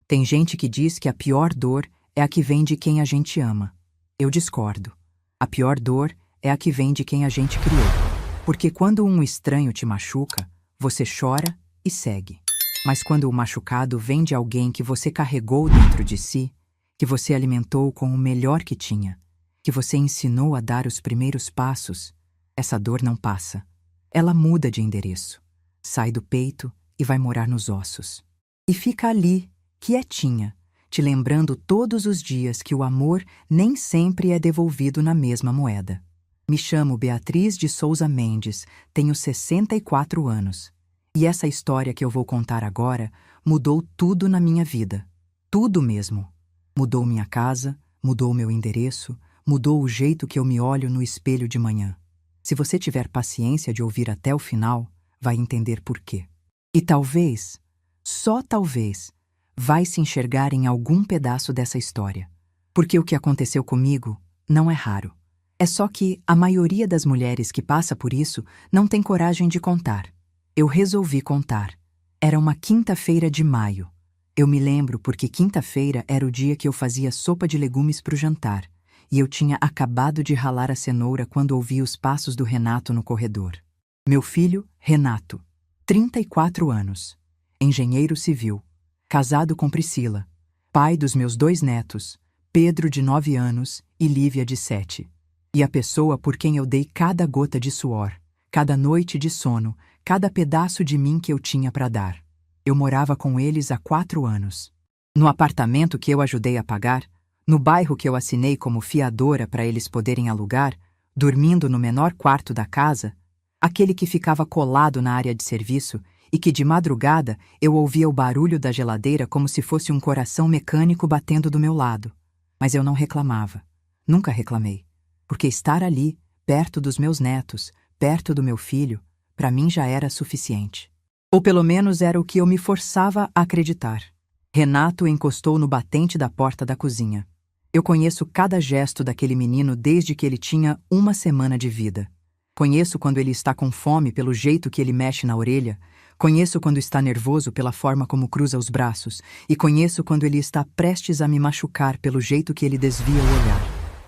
Tem gente que diz que a pior dor é a que vem de quem a gente ama. Eu discordo. A pior dor é a que vem de quem a gente criou. Porque quando um estranho te machuca, você chora e segue. Mas quando o machucado vem de alguém que você carregou dentro de si, que você alimentou com o melhor que tinha, que você ensinou a dar os primeiros passos, essa dor não passa. Ela muda de endereço, sai do peito e vai morar nos ossos. E fica ali, quietinha, te lembrando todos os dias que o amor nem sempre é devolvido na mesma moeda. Me chamo Beatriz de Souza Mendes, tenho 64 anos. E essa história que eu vou contar agora mudou tudo na minha vida. Tudo mesmo. Mudou minha casa, mudou meu endereço, mudou o jeito que eu me olho no espelho de manhã. Se você tiver paciência de ouvir até o final, vai entender por quê. E talvez, só talvez, vai se enxergar em algum pedaço dessa história. Porque o que aconteceu comigo não é raro. É só que a maioria das mulheres que passa por isso não tem coragem de contar. Eu resolvi contar. Era uma quinta-feira de maio. Eu me lembro porque quinta-feira era o dia que eu fazia sopa de legumes para o jantar, e eu tinha acabado de ralar a cenoura quando ouvi os passos do Renato no corredor. Meu filho, Renato, 34 anos, engenheiro civil, casado com Priscila, pai dos meus 2 netos, Pedro, de 9 anos, e Lívia, de 7. E a pessoa por quem eu dei cada gota de suor, cada noite de sono, cada pedaço de mim que eu tinha para dar. Eu morava com eles há 4 anos. No apartamento que eu ajudei a pagar, no bairro que eu assinei como fiadora para eles poderem alugar, dormindo no menor quarto da casa, aquele que ficava colado na área de serviço e que de madrugada eu ouvia o barulho da geladeira como se fosse um coração mecânico batendo do meu lado. Mas eu não reclamava. Nunca reclamei. Porque estar ali, perto dos meus netos, perto do meu filho, para mim já era suficiente. Ou pelo menos era o que eu me forçava a acreditar. Renato encostou no batente da porta da cozinha. Eu conheço cada gesto daquele menino desde que ele tinha 1 semana de vida. Conheço quando ele está com fome pelo jeito que ele mexe na orelha, conheço quando está nervoso pela forma como cruza os braços, e conheço quando ele está prestes a me machucar pelo jeito que ele desvia o olhar.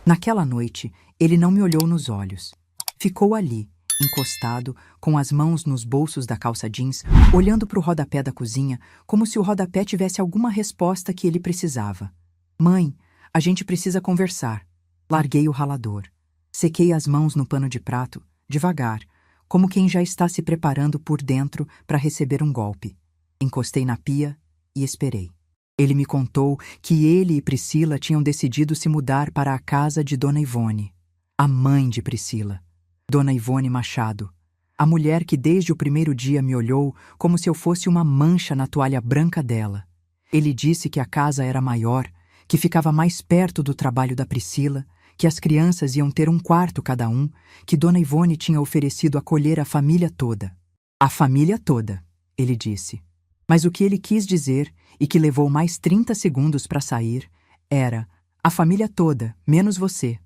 Naquela noite, ele não me olhou nos olhos. Ficou ali, encostado, com as mãos nos bolsos da calça jeans, olhando para o rodapé da cozinha, como se o rodapé tivesse alguma resposta que ele precisava. Mãe, a gente precisa conversar. Larguei o ralador. Sequei as mãos no pano de prato, devagar, como quem já está se preparando por dentro para receber um golpe. Encostei na pia e esperei. Ele me contou que ele e Priscila tinham decidido se mudar para a casa de Dona Ivone, a mãe de Priscila. Dona Ivone Machado, a mulher que desde o primeiro dia me olhou como se eu fosse uma mancha na toalha branca dela. Ele disse que a casa era maior, que ficava mais perto do trabalho da Priscila, que as crianças iam ter um quarto cada um, que Dona Ivone tinha oferecido acolher a família toda. A família toda, ele disse. Mas o que ele quis dizer, e que levou mais 30 segundos para sair, era: a família toda, menos você.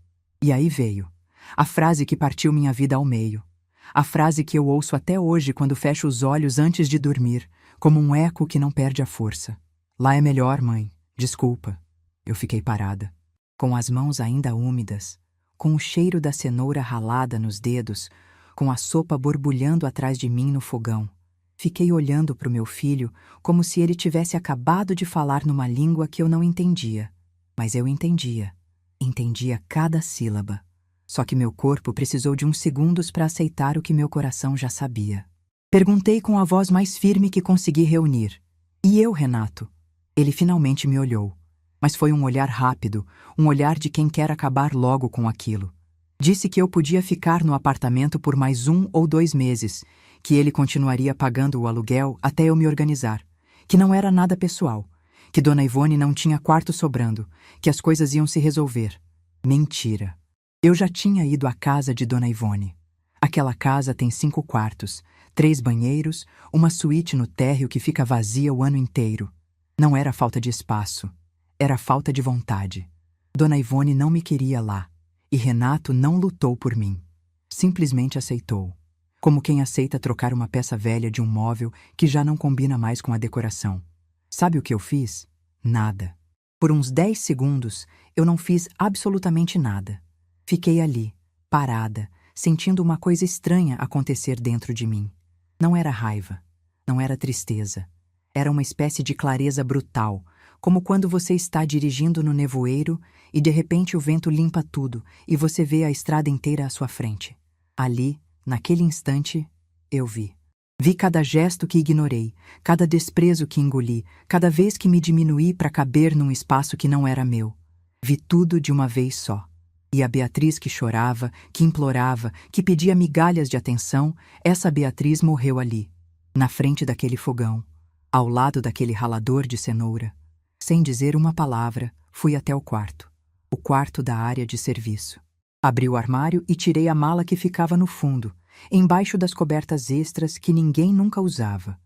E aí veio a frase que partiu minha vida ao meio. A frase que eu ouço até hoje quando fecho os olhos antes de dormir, como um eco que não perde a força. Lá é melhor, mãe. Desculpa. Eu fiquei parada, com as mãos ainda úmidas, com o cheiro da cenoura ralada nos dedos, com a sopa borbulhando atrás de mim no fogão. Fiquei olhando para o meu filho como se ele tivesse acabado de falar numa língua que eu não entendia. Mas eu entendia. Entendia cada sílaba. Só que meu corpo precisou de uns segundos para aceitar o que meu coração já sabia. Perguntei com a voz mais firme que consegui reunir. E eu, Renato? Ele finalmente me olhou. Mas foi um olhar rápido, um olhar de quem quer acabar logo com aquilo. Disse que eu podia ficar no apartamento por mais 1 ou 2 meses, que ele continuaria pagando o aluguel até eu me organizar, que não era nada pessoal, que Dona Ivone não tinha quarto sobrando, que as coisas iam se resolver. Mentira. Eu já tinha ido à casa de Dona Ivone. Aquela casa tem 5 quartos, 3 banheiros, uma suíte no térreo que fica vazia o ano inteiro. Não era falta de espaço, era falta de vontade. Dona Ivone não me queria lá, e Renato não lutou por mim. Simplesmente aceitou, como quem aceita trocar uma peça velha de um móvel que já não combina mais com a decoração. Sabe o que eu fiz? Nada. Por uns 10 segundos, eu não fiz absolutamente nada. Fiquei ali, parada, sentindo uma coisa estranha acontecer dentro de mim. Não era raiva, não era tristeza. Era uma espécie de clareza brutal, como quando você está dirigindo no nevoeiro e de repente o vento limpa tudo e você vê a estrada inteira à sua frente. Ali, naquele instante, eu vi. Vi cada gesto que ignorei, cada desprezo que engoli, cada vez que me diminuí para caber num espaço que não era meu. Vi tudo de uma vez só. E a Beatriz que chorava, que implorava, que pedia migalhas de atenção, essa Beatriz morreu ali, na frente daquele fogão, ao lado daquele ralador de cenoura. Sem dizer uma palavra, fui até o quarto da área de serviço. Abri o armário e tirei a mala que ficava no fundo, embaixo das cobertas extras que ninguém nunca usava.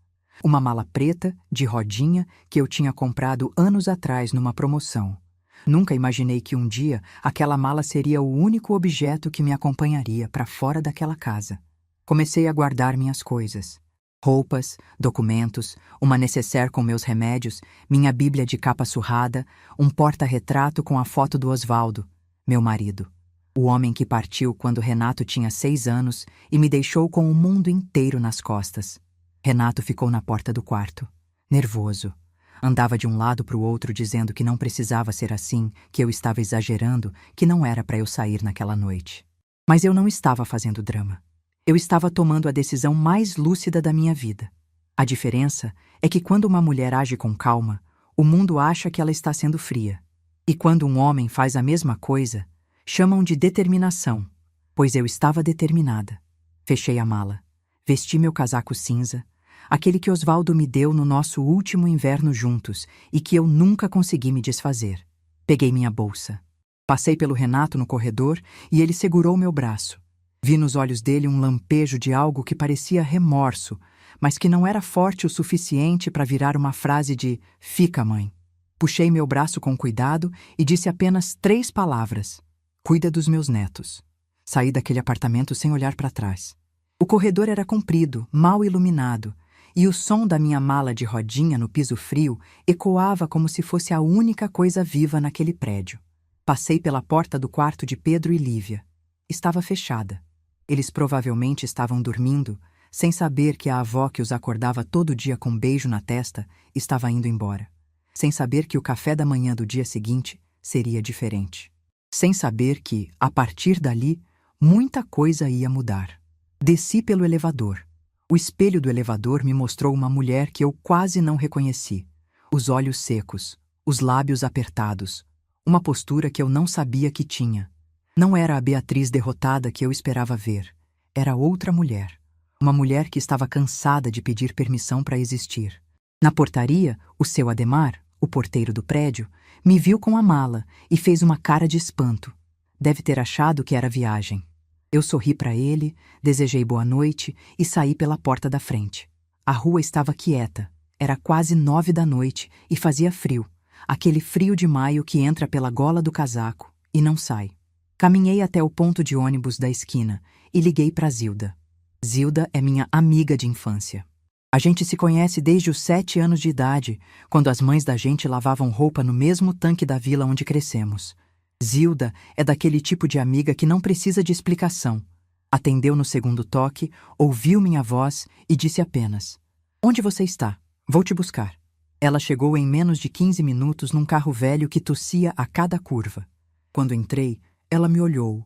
Uma mala preta, de rodinha, que eu tinha comprado anos atrás numa promoção. Nunca imaginei que um dia aquela mala seria o único objeto que me acompanharia para fora daquela casa. Comecei a guardar minhas coisas. Roupas, documentos, uma nécessaire com meus remédios, minha bíblia de capa surrada, um porta-retrato com a foto do Osvaldo, meu marido. O homem que partiu quando Renato tinha 6 anos e me deixou com o mundo inteiro nas costas. Renato ficou na porta do quarto, nervoso. Andava de um lado para o outro dizendo que não precisava ser assim, que eu estava exagerando, que não era para eu sair naquela noite. Mas eu não estava fazendo drama. Eu estava tomando a decisão mais lúcida da minha vida. A diferença é que quando uma mulher age com calma, o mundo acha que ela está sendo fria. E quando um homem faz a mesma coisa, chamam de determinação, pois eu estava determinada. Fechei a mala, vesti meu casaco cinza, aquele que Osvaldo me deu no nosso último inverno juntos e que eu nunca consegui me desfazer. Peguei minha bolsa. Passei pelo Renato no corredor e ele segurou meu braço. Vi nos olhos dele um lampejo de algo que parecia remorso, mas que não era forte o suficiente para virar uma frase de "Fica, mãe". Puxei meu braço com cuidado e disse apenas 3 palavras: "Cuida dos meus netos". Saí daquele apartamento sem olhar para trás. O corredor era comprido, mal iluminado, e o som da minha mala de rodinha no piso frio ecoava como se fosse a única coisa viva naquele prédio. Passei pela porta do quarto de Pedro e Lívia. Estava fechada. Eles provavelmente estavam dormindo, sem saber que a avó que os acordava todo dia com um beijo na testa estava indo embora. Sem saber que o café da manhã do dia seguinte seria diferente. Sem saber que, a partir dali, muita coisa ia mudar. Desci pelo elevador. O espelho do elevador me mostrou uma mulher que eu quase não reconheci. Os olhos secos, os lábios apertados, uma postura que eu não sabia que tinha. Não era a Beatriz derrotada que eu esperava ver. Era outra mulher. Uma mulher que estava cansada de pedir permissão para existir. Na portaria, o seu Ademar, o porteiro do prédio, me viu com a mala e fez uma cara de espanto. Deve ter achado que era viagem. Eu sorri para ele, desejei boa noite e saí pela porta da frente. A rua estava quieta. Era quase 9 da noite e fazia frio. Aquele frio de maio que entra pela gola do casaco e não sai. Caminhei até o ponto de ônibus da esquina e liguei para Zilda. Zilda é minha amiga de infância. A gente se conhece desde os 7 anos de idade, quando as mães da gente lavavam roupa no mesmo tanque da vila onde crescemos. Zilda é daquele tipo de amiga que não precisa de explicação. Atendeu no segundo toque, ouviu minha voz e disse apenas: "Onde você está? Vou te buscar." Ela chegou em menos de 15 minutos num carro velho que tossia a cada curva. Quando entrei, ela me olhou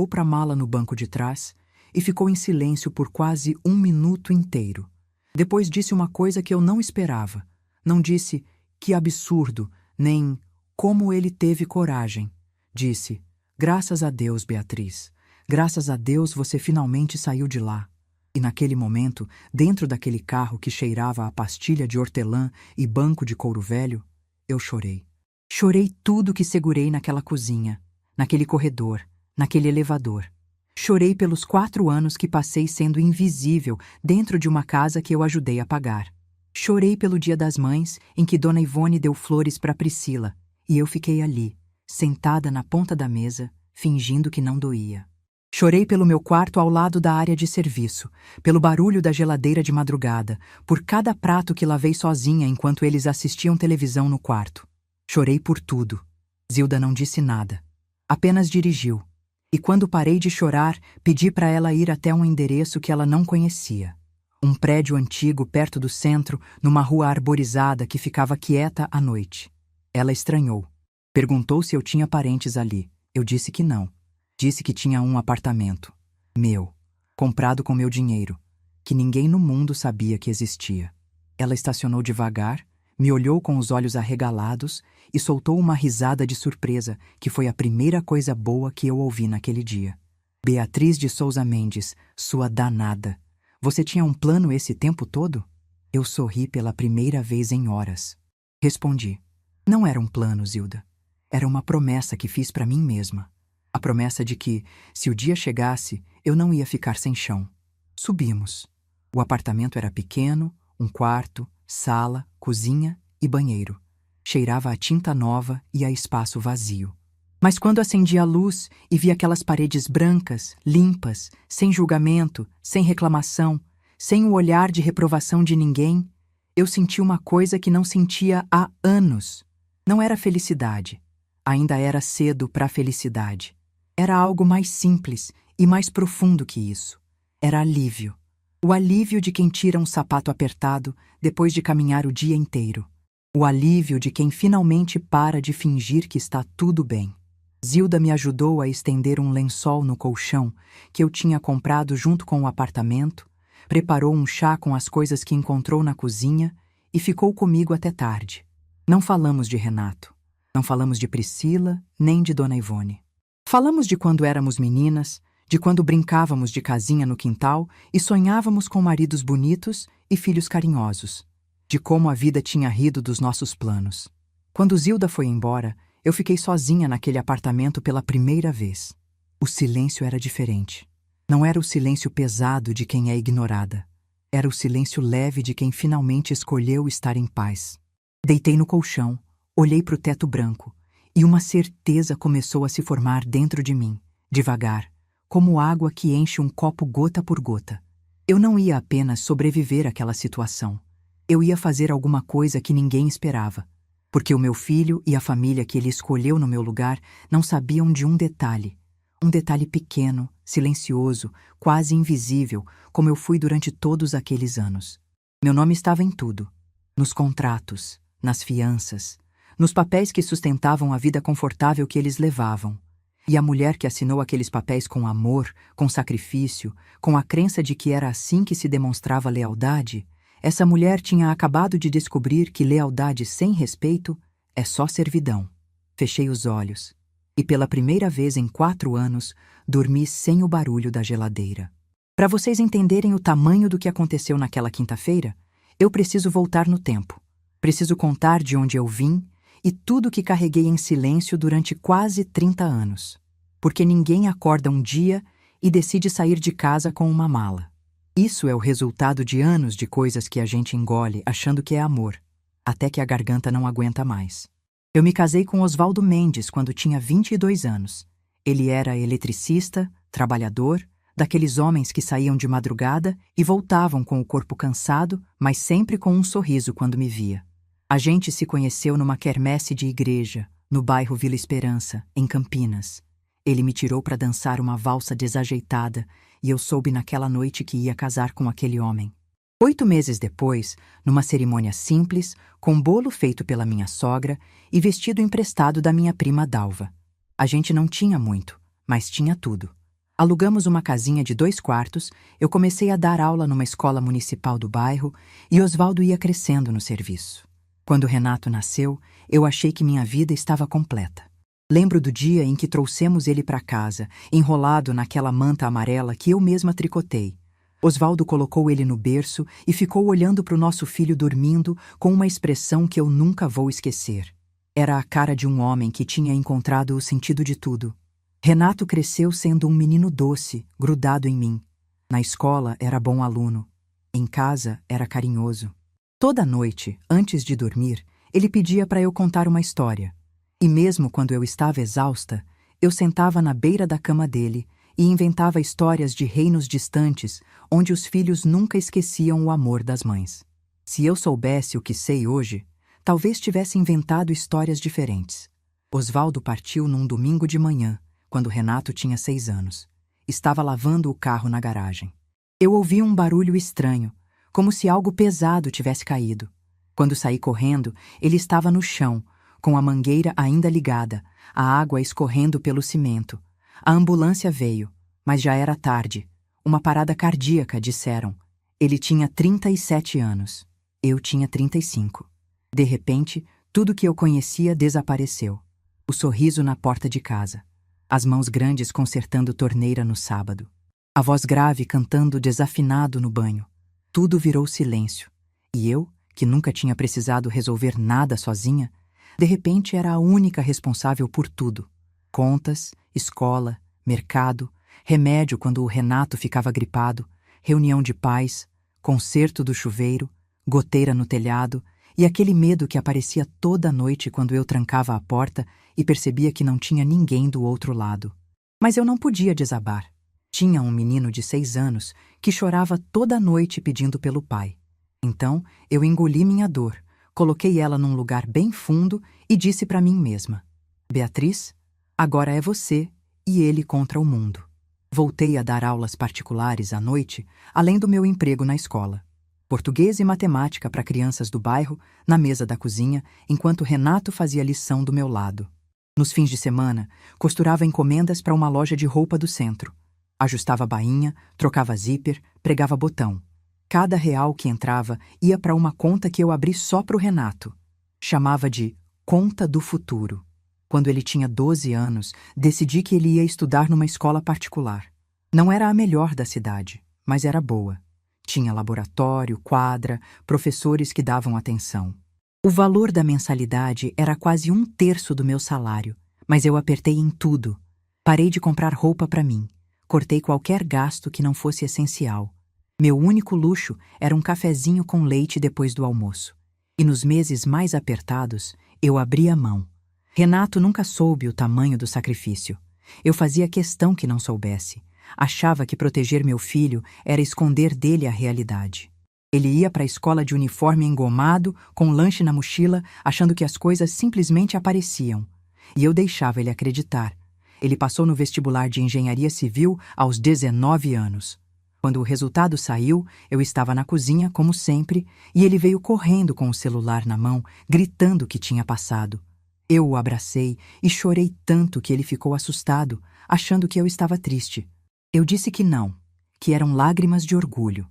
para a mala no banco de trás e ficou em silêncio por quase 1 minuto inteiro. Depois disse uma coisa que eu não esperava. Não disse "que absurdo", nem "como ele teve coragem". Disse: "Graças a Deus, Beatriz. Graças a Deus você finalmente saiu de lá." E naquele momento, dentro daquele carro que cheirava a pastilha de hortelã e banco de couro velho, eu chorei. Chorei tudo que segurei naquela cozinha, naquele corredor, naquele elevador. Chorei pelos 4 anos que passei sendo invisível dentro de uma casa que eu ajudei a pagar. Chorei pelo Dia das Mães, em que Dona Ivone deu flores para Priscila, e eu fiquei ali, sentada na ponta da mesa, fingindo que não doía. Chorei pelo meu quarto ao lado da área de serviço, pelo barulho da geladeira de madrugada, por cada prato que lavei sozinha enquanto eles assistiam televisão no quarto. Chorei por tudo. Zilda não disse nada. Apenas dirigiu. E quando parei de chorar, pedi para ela ir até um endereço que ela não conhecia. Um prédio antigo perto do centro, numa rua arborizada que ficava quieta à noite. Ela estranhou. Perguntou se eu tinha parentes ali. Eu disse que não. Disse que tinha um apartamento. Meu. Comprado com meu dinheiro. Que ninguém no mundo sabia que existia. Ela estacionou devagar, me olhou com os olhos arregalados e soltou uma risada de surpresa, que foi a primeira coisa boa que eu ouvi naquele dia. Beatriz de Souza Mendes, sua danada. Você tinha um plano esse tempo todo? Eu sorri pela primeira vez em horas. Respondi. Não era um plano, Zilda. Era uma promessa que fiz para mim mesma. A promessa de que, se o dia chegasse, eu não ia ficar sem chão. Subimos. O apartamento era pequeno, um quarto, sala, cozinha e banheiro. Cheirava a tinta nova e a espaço vazio. Mas quando acendi a luz e vi aquelas paredes brancas, limpas, sem julgamento, sem reclamação, sem o olhar de reprovação de ninguém, eu senti uma coisa que não sentia há anos. Não era felicidade. Ainda era cedo para a felicidade. Era algo mais simples e mais profundo que isso. Era alívio. O alívio de quem tira um sapato apertado depois de caminhar o dia inteiro. O alívio de quem finalmente para de fingir que está tudo bem. Zilda me ajudou a estender um lençol no colchão que eu tinha comprado junto com o apartamento, preparou um chá com as coisas que encontrou na cozinha e ficou comigo até tarde. Não falamos de Renato. Não falamos de Priscila, nem de Dona Ivone. Falamos de quando éramos meninas, de quando brincávamos de casinha no quintal e sonhávamos com maridos bonitos e filhos carinhosos, de como a vida tinha rido dos nossos planos. Quando Zilda foi embora, eu fiquei sozinha naquele apartamento pela primeira vez. O silêncio era diferente. Não era o silêncio pesado de quem é ignorada. Era o silêncio leve de quem finalmente escolheu estar em paz. Deitei no colchão, olhei para o teto branco, e uma certeza começou a se formar dentro de mim, devagar, como água que enche um copo gota por gota. Eu não ia apenas sobreviver àquela situação. Eu ia fazer alguma coisa que ninguém esperava, porque o meu filho e a família que ele escolheu no meu lugar não sabiam de um detalhe pequeno, silencioso, quase invisível, como eu fui durante todos aqueles anos. Meu nome estava em tudo, nos contratos, nas fianças, nos papéis que sustentavam a vida confortável que eles levavam. E a mulher que assinou aqueles papéis com amor, com sacrifício, com a crença de que era assim que se demonstrava lealdade, essa mulher tinha acabado de descobrir que lealdade sem respeito é só servidão. Fechei os olhos e, pela primeira vez em 4 anos, dormi sem o barulho da geladeira. Para vocês entenderem o tamanho do que aconteceu naquela quinta-feira, eu preciso voltar no tempo. Preciso contar de onde eu vim e tudo que carreguei em silêncio durante quase 30 anos. Porque ninguém acorda um dia e decide sair de casa com uma mala. Isso é o resultado de anos de coisas que a gente engole achando que é amor, até que a garganta não aguenta mais. Eu me casei com Oswaldo Mendes quando tinha 22 anos. Ele era eletricista, trabalhador, daqueles homens que saíam de madrugada e voltavam com o corpo cansado, mas sempre com um sorriso quando me via. A gente se conheceu numa quermesse de igreja, no bairro Vila Esperança, em Campinas. Ele me tirou para dançar uma valsa desajeitada e eu soube naquela noite que ia casar com aquele homem. 8 meses depois, numa cerimônia simples, com bolo feito pela minha sogra e vestido emprestado da minha prima Dalva. A gente não tinha muito, mas tinha tudo. Alugamos uma casinha de 2 quartos, eu comecei a dar aula numa escola municipal do bairro e Oswaldo ia crescendo no serviço. Quando Renato nasceu, eu achei que minha vida estava completa. Lembro do dia em que trouxemos ele para casa, enrolado naquela manta amarela que eu mesma tricotei. Oswaldo colocou ele no berço e ficou olhando para o nosso filho dormindo com uma expressão que eu nunca vou esquecer. Era a cara de um homem que tinha encontrado o sentido de tudo. Renato cresceu sendo um menino doce, grudado em mim. Na escola era bom aluno. Em casa era carinhoso. Toda noite, antes de dormir, ele pedia para eu contar uma história. E mesmo quando eu estava exausta, eu sentava na beira da cama dele e inventava histórias de reinos distantes onde os filhos nunca esqueciam o amor das mães. Se eu soubesse o que sei hoje, talvez tivesse inventado histórias diferentes. Osvaldo partiu num domingo de manhã, quando Renato tinha 6 anos. Estava lavando o carro na garagem. Eu ouvi um barulho estranho, como se algo pesado tivesse caído. Quando saí correndo, ele estava no chão, com a mangueira ainda ligada, a água escorrendo pelo cimento. A ambulância veio, mas já era tarde. Uma parada cardíaca, disseram. Ele tinha 37 anos. Eu tinha 35. De repente, tudo que eu conhecia desapareceu. O sorriso na porta de casa. As mãos grandes consertando torneira no sábado. A voz grave cantando desafinado no banho. Tudo virou silêncio. E eu, que nunca tinha precisado resolver nada sozinha, de repente era a única responsável por tudo. Contas, escola, mercado, remédio quando o Renato ficava gripado, reunião de pais, conserto do chuveiro, goteira no telhado e aquele medo que aparecia toda noite quando eu trancava a porta e percebia que não tinha ninguém do outro lado. Mas eu não podia desabar. Tinha um menino de 6 anos que chorava toda noite pedindo pelo pai. Então, eu engoli minha dor, coloquei ela num lugar bem fundo e disse para mim mesma: Beatriz, agora é você e ele contra o mundo. Voltei a dar aulas particulares à noite, além do meu emprego na escola. Português e matemática para crianças do bairro, na mesa da cozinha, enquanto Renato fazia lição do meu lado. Nos fins de semana, costurava encomendas para uma loja de roupa do centro. Ajustava bainha, trocava zíper, pregava botão. Cada real que entrava ia para uma conta que eu abri só para o Renato. Chamava de Conta do Futuro. Quando ele tinha 12 anos, decidi que ele ia estudar numa escola particular. Não era a melhor da cidade, mas era boa. Tinha laboratório, quadra, professores que davam atenção. O valor da mensalidade era quase 1/3 do meu salário, mas eu apertei em tudo. Parei de comprar roupa para mim. Cortei qualquer gasto que não fosse essencial. Meu único luxo era um cafezinho com leite depois do almoço. E nos meses mais apertados, eu abria mão. Renato nunca soube o tamanho do sacrifício. Eu fazia questão que não soubesse. Achava que proteger meu filho era esconder dele a realidade. Ele ia para a escola de uniforme engomado, com lanche na mochila, achando que as coisas simplesmente apareciam. E eu deixava ele acreditar. Ele passou no vestibular de engenharia civil aos 19 anos. Quando o resultado saiu, eu estava na cozinha, como sempre, e ele veio correndo com o celular na mão, gritando que tinha passado. Eu o abracei e chorei tanto que ele ficou assustado, achando que eu estava triste. Eu disse que não, que eram lágrimas de orgulho,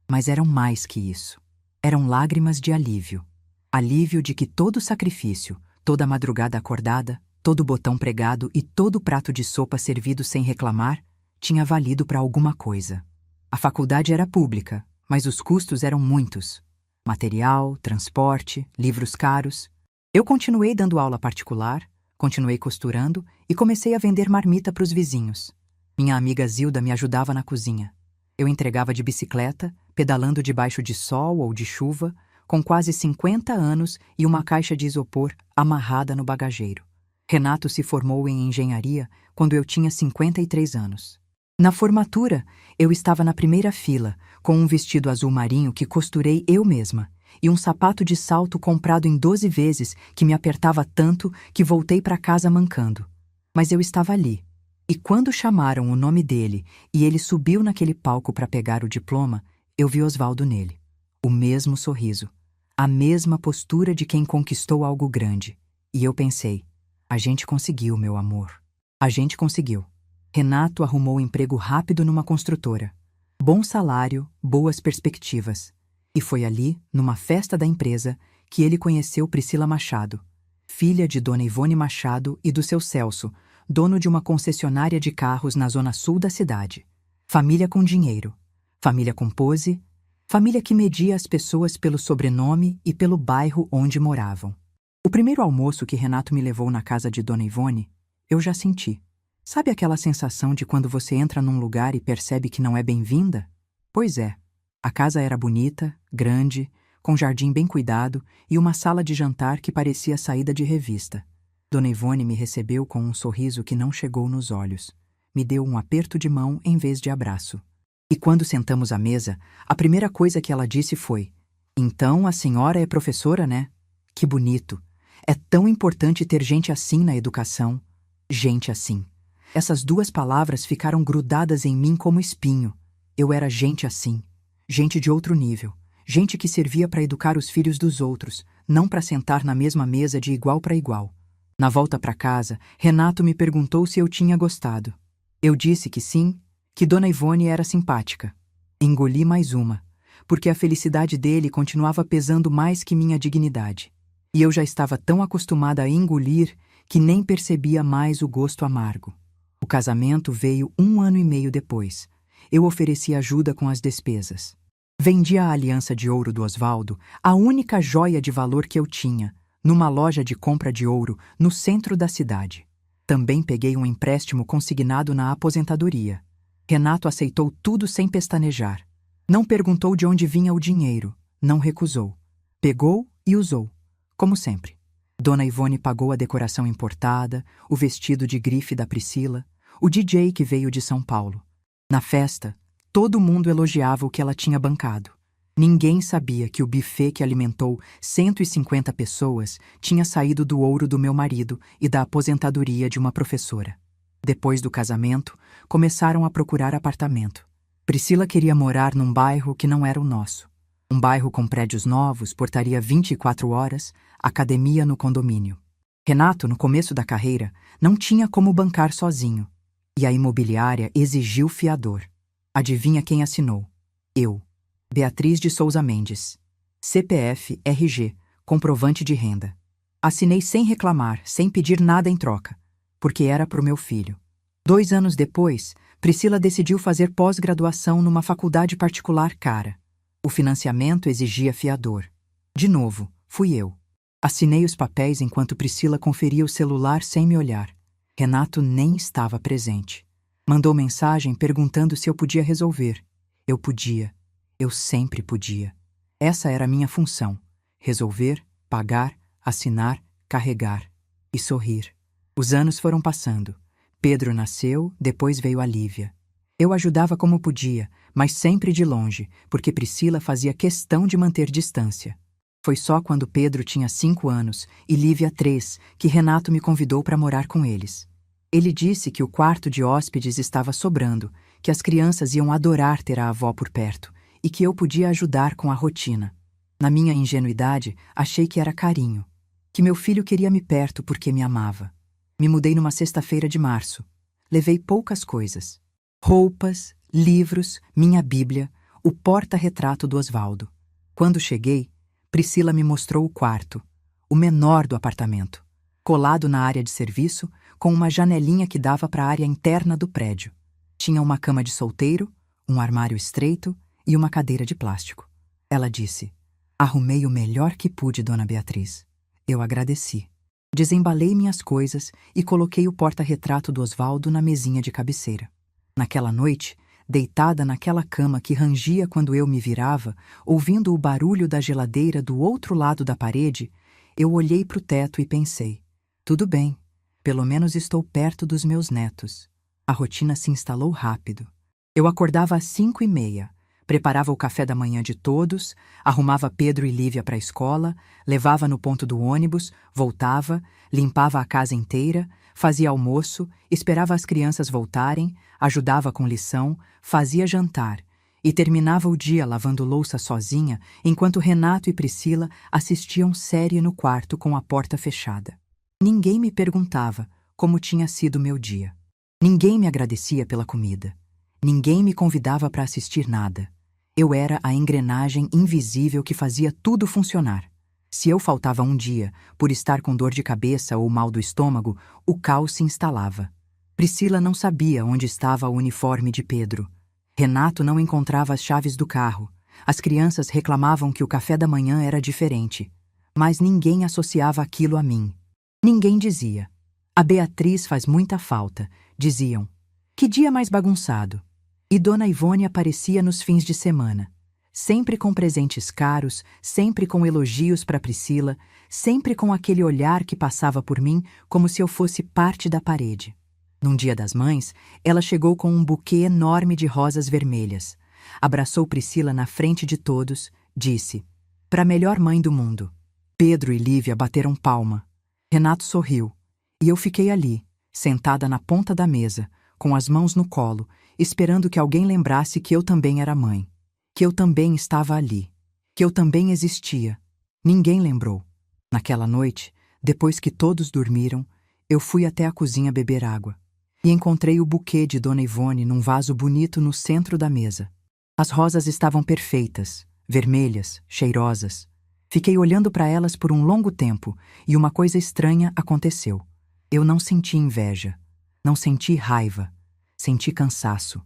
mas eram mais que isso. Eram lágrimas de alívio. Alívio de que todo sacrifício, toda madrugada acordada, todo botão pregado e todo prato de sopa servido sem reclamar, tinha valido para alguma coisa. A faculdade era pública, mas os custos eram muitos. Material, transporte, livros caros. Eu continuei dando aula particular, continuei costurando e comecei a vender marmita para os vizinhos. Minha amiga Zilda me ajudava na cozinha. Eu entregava de bicicleta, pedalando debaixo de sol ou de chuva, com quase 50 anos e uma caixa de isopor amarrada no bagageiro. Renato se formou em engenharia quando eu tinha 53 anos. Na formatura, eu estava na primeira fila, com um vestido azul marinho que costurei eu mesma, e um sapato de salto comprado em 12 vezes que me apertava tanto que voltei para casa mancando. Mas eu estava ali. E quando chamaram o nome dele e ele subiu naquele palco para pegar o diploma, eu vi Osvaldo nele. O mesmo sorriso. A mesma postura de quem conquistou algo grande. E eu pensei, a gente conseguiu, meu amor. A gente conseguiu. Renato arrumou emprego rápido numa construtora. Bom salário, boas perspectivas. E foi ali, numa festa da empresa, que ele conheceu Priscila Machado, filha de Dona Ivone Machado e do seu Celso, dono de uma concessionária de carros na zona sul da cidade. Família com dinheiro, família com pose, família que media as pessoas pelo sobrenome e pelo bairro onde moravam. O primeiro almoço que Renato me levou na casa de Dona Ivone, eu já senti. Sabe aquela sensação de quando você entra num lugar e percebe que não é bem-vinda? Pois é. A casa era bonita, grande, com jardim bem cuidado e uma sala de jantar que parecia saída de revista. Dona Ivone me recebeu com um sorriso que não chegou nos olhos. me deu um aperto de mão em vez de abraço. E quando sentamos à mesa, a primeira coisa que ela disse foi: "Então a senhora é professora, né? Que bonito! É tão importante ter gente assim na educação. Gente assim." Essas duas palavras ficaram grudadas em mim como espinho. Eu era gente assim. Gente de outro nível. Gente que servia para educar os filhos dos outros, não para sentar na mesma mesa de igual para igual. Na volta para casa, Renato me perguntou se eu tinha gostado. Eu disse que sim, que Dona Ivone era simpática. Engoli mais uma, porque a felicidade dele continuava pesando mais que minha dignidade. E eu já estava tão acostumada a engolir que nem percebia mais o gosto amargo. O casamento veio 1 ano e meio depois. Eu ofereci ajuda com as despesas. Vendi a aliança de ouro do Osvaldo, a única joia de valor que eu tinha, numa loja de compra de ouro no centro da cidade. Também peguei um empréstimo consignado na aposentadoria. Renato aceitou tudo sem pestanejar. Não perguntou de onde vinha o dinheiro, não recusou. Pegou e usou, como sempre. Dona Ivone pagou a decoração importada, o vestido de grife da Priscila, o DJ que veio de São Paulo. Na festa, todo mundo elogiava o que ela tinha bancado. Ninguém sabia que o buffet que alimentou 150 pessoas tinha saído do ouro do meu marido e da aposentadoria de uma professora. Depois do casamento, começaram a procurar apartamento. Priscila queria morar num bairro que não era o nosso. Um bairro com prédios novos, portaria 24 horas, academia no condomínio. Renato, no começo da carreira, não tinha como bancar sozinho. E a imobiliária exigiu fiador. Adivinha quem assinou? Eu. Beatriz de Souza Mendes. CPF, RG, comprovante de renda. Assinei sem reclamar, sem pedir nada em troca, porque era pro meu filho. 2 anos depois, Priscila decidiu fazer pós-graduação numa faculdade particular cara. O financiamento exigia fiador. De novo, fui eu. Assinei os papéis enquanto Priscila conferia o celular sem me olhar. Renato nem estava presente. Mandou mensagem perguntando se eu podia resolver. Eu podia. Eu sempre podia. Essa era a minha função: resolver, pagar, assinar, carregar e sorrir. Os anos foram passando. Pedro nasceu, depois veio a Lívia. Eu ajudava como podia, mas sempre de longe, porque Priscila fazia questão de manter distância. Foi só quando Pedro tinha 5 anos e Lívia 3 que Renato me convidou para morar com eles. Ele disse que o quarto de hóspedes estava sobrando, que as crianças iam adorar ter a avó por perto e que eu podia ajudar com a rotina. Na minha ingenuidade, achei que era carinho, que meu filho queria me perto porque me amava. Me mudei numa sexta-feira de março. Levei poucas coisas. Roupas, livros, minha Bíblia, o porta-retrato do Osvaldo. Quando cheguei, Priscila me mostrou o quarto, o menor do apartamento, colado na área de serviço, com uma janelinha que dava para a área interna do prédio. Tinha uma cama de solteiro, um armário estreito e uma cadeira de plástico. Ela disse: "Arrumei o melhor que pude, Dona Beatriz." Eu agradeci. Desembalei minhas coisas e coloquei o porta-retrato do Osvaldo na mesinha de cabeceira. Naquela noite, deitada naquela cama que rangia quando eu me virava, ouvindo o barulho da geladeira do outro lado da parede, eu olhei para o teto e pensei: tudo bem, pelo menos estou perto dos meus netos. A rotina se instalou rápido. Eu acordava às 5h30, preparava o café da manhã de todos, arrumava Pedro e Lívia para a escola, levava no ponto do ônibus, voltava, limpava a casa inteira, fazia almoço, esperava as crianças voltarem, ajudava com lição, fazia jantar e terminava o dia lavando louça sozinha enquanto Renato e Priscila assistiam série no quarto com a porta fechada. Ninguém me perguntava como tinha sido meu dia. Ninguém me agradecia pela comida. Ninguém me convidava para assistir nada. Eu era a engrenagem invisível que fazia tudo funcionar. Se eu faltava um dia, por estar com dor de cabeça ou mal do estômago, o caos se instalava. Priscila não sabia onde estava o uniforme de Pedro. Renato não encontrava as chaves do carro. As crianças reclamavam que o café da manhã era diferente. Mas ninguém associava aquilo a mim. Ninguém dizia: "A Beatriz faz muita falta." Diziam: "Que dia mais bagunçado." E Dona Ivone aparecia nos fins de semana, sempre com presentes caros, sempre com elogios para Priscila, sempre com aquele olhar que passava por mim como se eu fosse parte da parede. Num dia das mães, ela chegou com um buquê enorme de rosas vermelhas. Abraçou Priscila na frente de todos, disse: "Para a melhor mãe do mundo." Pedro e Lívia bateram palma. Renato sorriu. E eu fiquei ali, sentada na ponta da mesa, com as mãos no colo, esperando que alguém lembrasse que eu também era mãe. Que eu também estava ali. Que eu também existia. Ninguém lembrou. Naquela noite, depois que todos dormiram, eu fui até a cozinha beber água. E encontrei o buquê de Dona Ivone num vaso bonito no centro da mesa. As rosas estavam perfeitas, vermelhas, cheirosas. Fiquei olhando para elas por um longo tempo e uma coisa estranha aconteceu. Eu não senti inveja, não senti raiva, senti cansaço.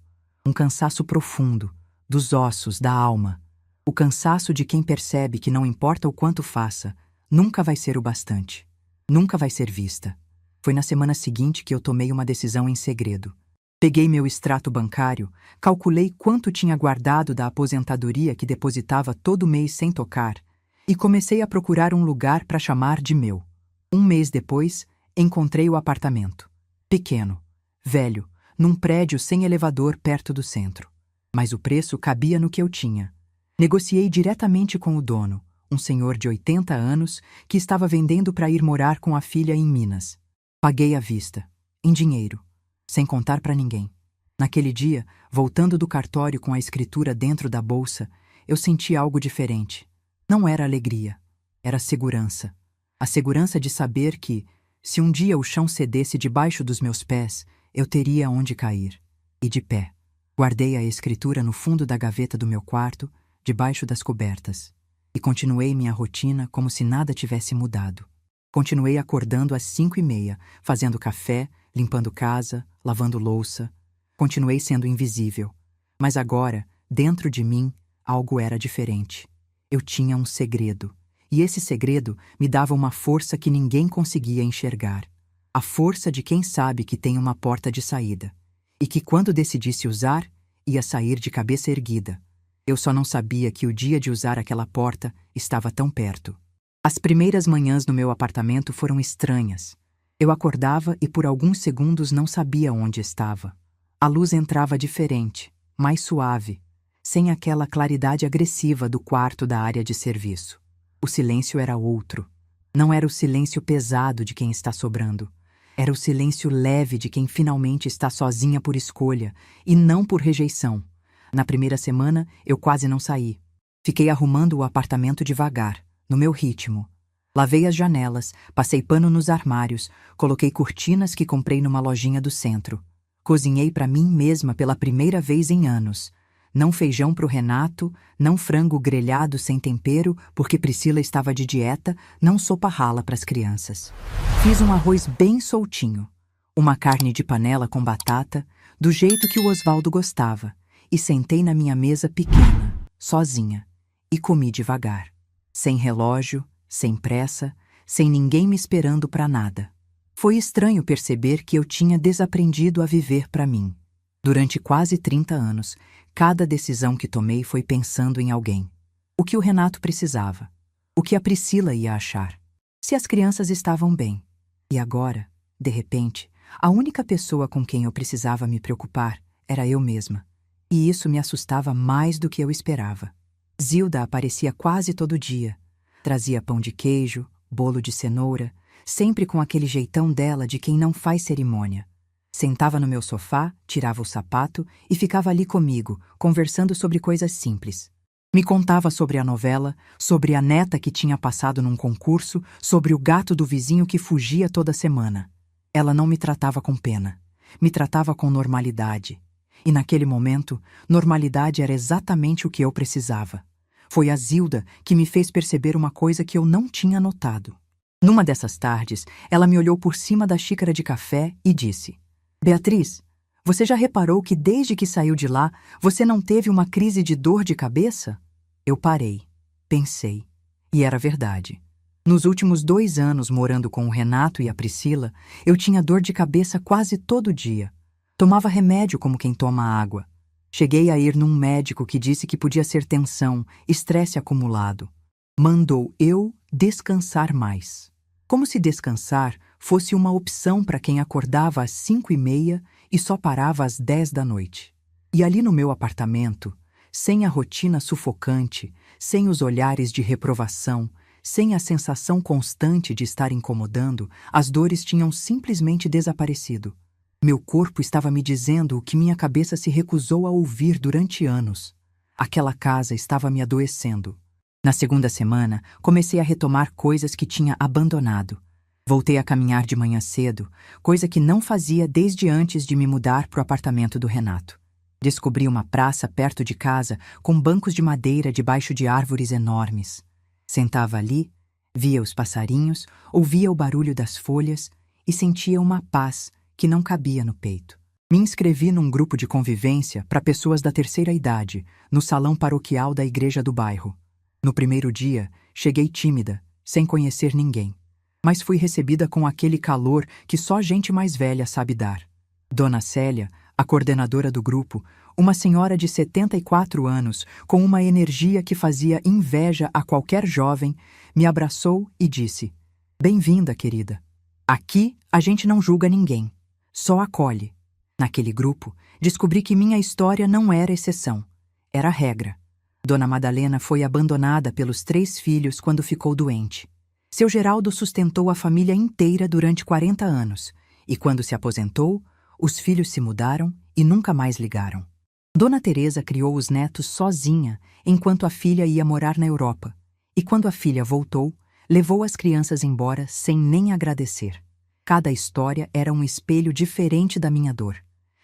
Um cansaço profundo, dos ossos, da alma. O cansaço de quem percebe que não importa o quanto faça, nunca vai ser o bastante. Nunca vai ser vista. Foi na semana seguinte que eu tomei uma decisão em segredo. Peguei meu extrato bancário, calculei quanto tinha guardado da aposentadoria que depositava todo mês sem tocar e comecei a procurar um lugar para chamar de meu. Um mês depois, encontrei o apartamento. Pequeno, velho, num prédio sem elevador perto do centro. Mas o preço cabia no que eu tinha. Negociei diretamente com o dono, um senhor de 80 anos que estava vendendo para ir morar com a filha em Minas. Paguei à vista, em dinheiro, sem contar para ninguém. Naquele dia, voltando do cartório com a escritura dentro da bolsa, eu senti algo diferente. Não era alegria, era segurança. A segurança de saber que, se um dia o chão cedesse debaixo dos meus pés, eu teria onde cair. E de pé. Guardei a escritura no fundo da gaveta do meu quarto, debaixo das cobertas. E continuei minha rotina como se nada tivesse mudado. Continuei acordando às 5h30, fazendo café, limpando casa, lavando louça. Continuei sendo invisível. Mas agora, dentro de mim, algo era diferente. Eu tinha um segredo. E esse segredo me dava uma força que ninguém conseguia enxergar. A força de quem sabe que tem uma porta de saída. E que quando decidisse usar, ia sair de cabeça erguida. Eu só não sabia que o dia de usar aquela porta estava tão perto. As primeiras manhãs no meu apartamento foram estranhas. Eu acordava e por alguns segundos não sabia onde estava. A luz entrava diferente, mais suave, sem aquela claridade agressiva do quarto da área de serviço. O silêncio era outro. Não era o silêncio pesado de quem está sobrando. Era o silêncio leve de quem finalmente está sozinha por escolha e não por rejeição. Na primeira semana, eu quase não saí. Fiquei arrumando o apartamento devagar, no meu ritmo. Lavei as janelas, passei pano nos armários, coloquei cortinas que comprei numa lojinha do centro. Cozinhei para mim mesma pela primeira vez em anos. Não feijão para o Renato, não frango grelhado sem tempero, porque Priscila estava de dieta, não sopa rala para as crianças. Fiz um arroz bem soltinho, uma carne de panela com batata, do jeito que o Osvaldo gostava, e sentei na minha mesa pequena, sozinha, e comi devagar. Sem relógio, sem pressa, sem ninguém me esperando para nada. Foi estranho perceber que eu tinha desaprendido a viver para mim. Durante quase 30 anos, cada decisão que tomei foi pensando em alguém. O que o Renato precisava. O que a Priscila ia achar. Se as crianças estavam bem. E agora, de repente, a única pessoa com quem eu precisava me preocupar era eu mesma. E isso me assustava mais do que eu esperava. Zilda aparecia quase todo dia. Trazia pão de queijo, bolo de cenoura, sempre com aquele jeitão dela de quem não faz cerimônia. Sentava no meu sofá, tirava o sapato e ficava ali comigo, conversando sobre coisas simples. Me contava sobre a novela, sobre a neta que tinha passado num concurso, sobre o gato do vizinho que fugia toda semana. Ela não me tratava com pena. Me tratava com normalidade. E naquele momento, normalidade era exatamente o que eu precisava. Foi a Zilda que me fez perceber uma coisa que eu não tinha notado. Numa dessas tardes, ela me olhou por cima da xícara de café e disse: "Beatriz, você já reparou que desde que saiu de lá, você não teve uma crise de dor de cabeça?" Eu parei, pensei, e era verdade. Nos últimos 2 anos morando com o Renato e a Priscila, eu tinha dor de cabeça quase todo dia. Tomava remédio como quem toma água. Cheguei a ir num médico que disse que podia ser tensão, estresse acumulado. Mandou eu descansar mais. Como se descansar fosse uma opção para quem acordava às 5h30 e só parava às 10 da noite. E ali no meu apartamento, sem a rotina sufocante, sem os olhares de reprovação, sem a sensação constante de estar incomodando, as dores tinham simplesmente desaparecido. Meu corpo estava me dizendo o que minha cabeça se recusou a ouvir durante anos. Aquela casa estava me adoecendo. Na segunda semana, comecei a retomar coisas que tinha abandonado. Voltei a caminhar de manhã cedo, coisa que não fazia desde antes de me mudar para o apartamento do Renato. Descobri uma praça perto de casa com bancos de madeira debaixo de árvores enormes. Sentava ali, via os passarinhos, ouvia o barulho das folhas e sentia uma paz que não cabia no peito. Me inscrevi num grupo de convivência para pessoas da terceira idade, no salão paroquial da igreja do bairro. No primeiro dia, cheguei tímida, sem conhecer ninguém. Mas fui recebida com aquele calor que só gente mais velha sabe dar. Dona Célia, a coordenadora do grupo, uma senhora de 74 anos, com uma energia que fazia inveja a qualquer jovem, me abraçou e disse: "Bem-vinda, querida. Aqui a gente não julga ninguém, só acolhe." Naquele grupo, descobri que minha história não era exceção, era regra. Dona Madalena foi abandonada pelos 3 filhos quando ficou doente. Seu Geraldo sustentou a família inteira durante 40 anos, e quando se aposentou, os filhos se mudaram e nunca mais ligaram. Dona Teresa criou os netos sozinha, enquanto a filha ia morar na Europa, e quando a filha voltou, levou as crianças embora sem nem agradecer. Cada história era um espelho diferente da minha dor.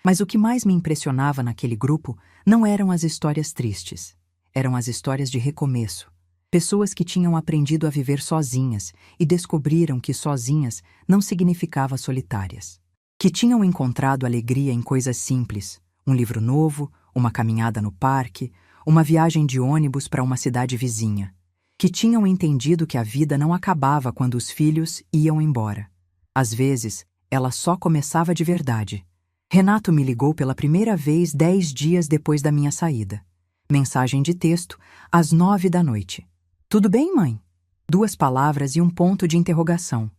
Mas o que mais me impressionava naquele grupo não eram as histórias tristes. Eram as histórias de recomeço. Pessoas que tinham aprendido a viver sozinhas e descobriram que sozinhas não significava solitárias. Que tinham encontrado alegria em coisas simples, um livro novo, uma caminhada no parque, uma viagem de ônibus para uma cidade vizinha. Que tinham entendido que a vida não acabava quando os filhos iam embora. Às vezes, ela só começava de verdade. Renato me ligou pela primeira vez 10 dias depois da minha saída. Mensagem de texto, às 9 da noite. "Tudo bem, mãe?" 2 palavras e um ponto de interrogação.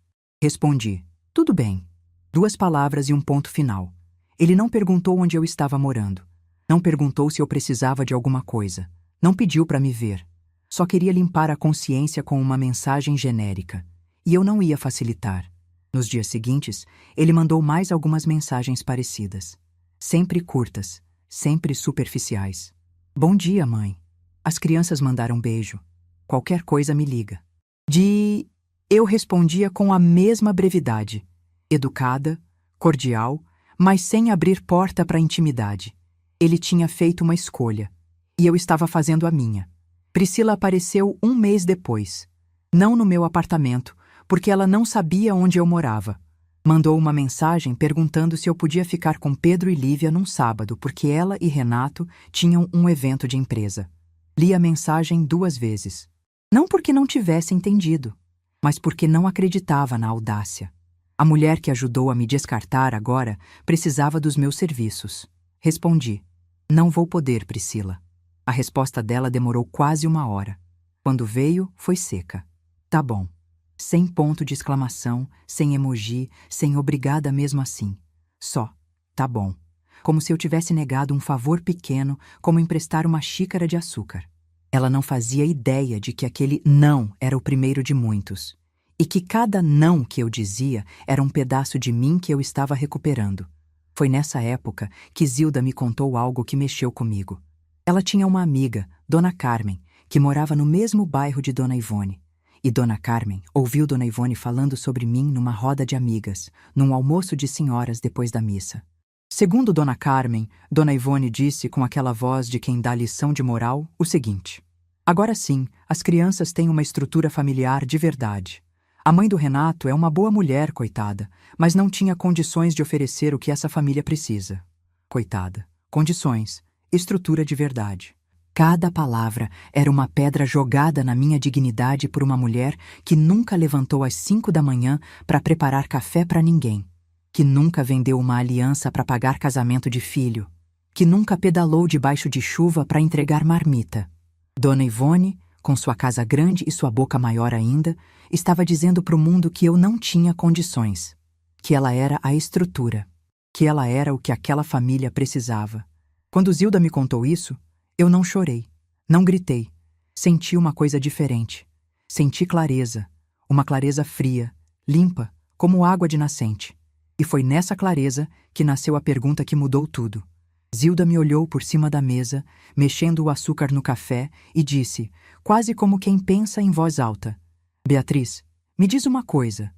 Respondi: "Tudo bem." 2 palavras e um ponto final. Ele não perguntou onde eu estava morando. Não perguntou se eu precisava de alguma coisa. Não pediu para me ver. Só queria limpar a consciência com uma mensagem genérica. E eu não ia facilitar. Nos dias seguintes, ele mandou mais algumas mensagens parecidas. Sempre curtas, sempre superficiais. "Bom dia, mãe. As crianças mandaram beijo. Qualquer coisa me liga." Eu respondia com a mesma brevidade. Educada, cordial, mas sem abrir porta para a intimidade. Ele tinha feito uma escolha, e eu estava fazendo a minha. Priscila apareceu 1 mês depois. Não no meu apartamento, porque ela não sabia onde eu morava. Mandou uma mensagem perguntando se eu podia ficar com Pedro e Lívia num sábado, porque ela e Renato tinham um evento de empresa. Li a mensagem 2 vezes. Não porque não tivesse entendido, mas porque não acreditava na audácia. A mulher que ajudou a me descartar agora precisava dos meus serviços. Respondi: "Não vou poder, Priscila." A resposta dela demorou quase 1 hora. Quando veio, foi seca. "Tá bom." Sem ponto de exclamação, sem emoji, sem obrigada mesmo assim. Só, "tá bom." Como se eu tivesse negado um favor pequeno, como emprestar uma xícara de açúcar. Ela não fazia ideia de que aquele não era o primeiro de muitos. E que cada não que eu dizia era um pedaço de mim que eu estava recuperando. Foi nessa época que Zilda me contou algo que mexeu comigo. Ela tinha uma amiga, Dona Carmen, que morava no mesmo bairro de Dona Ivone. E Dona Carmen ouviu Dona Ivone falando sobre mim numa roda de amigas, num almoço de senhoras depois da missa. Segundo Dona Carmen, Dona Ivone disse com aquela voz de quem dá lição de moral o seguinte: "Agora sim, as crianças têm uma estrutura familiar de verdade. A mãe do Renato é uma boa mulher, coitada, mas não tinha condições de oferecer o que essa família precisa. Coitada. Condições. Estrutura de verdade." Cada palavra era uma pedra jogada na minha dignidade por uma mulher que nunca levantou às 5 da manhã para preparar café para ninguém, que nunca vendeu uma aliança para pagar casamento de filho, que nunca pedalou debaixo de chuva para entregar marmita. Dona Ivone, com sua casa grande e sua boca maior ainda, estava dizendo para o mundo que eu não tinha condições, que ela era a estrutura, que ela era o que aquela família precisava. Quando Zilda me contou isso, eu não chorei, não gritei. Senti uma coisa diferente. Senti clareza, uma clareza fria, limpa, como água de nascente. E foi nessa clareza que nasceu a pergunta que mudou tudo. Zilda me olhou por cima da mesa, mexendo o açúcar no café, e disse, quase como quem pensa em voz alta: Beatriz, me diz uma coisa.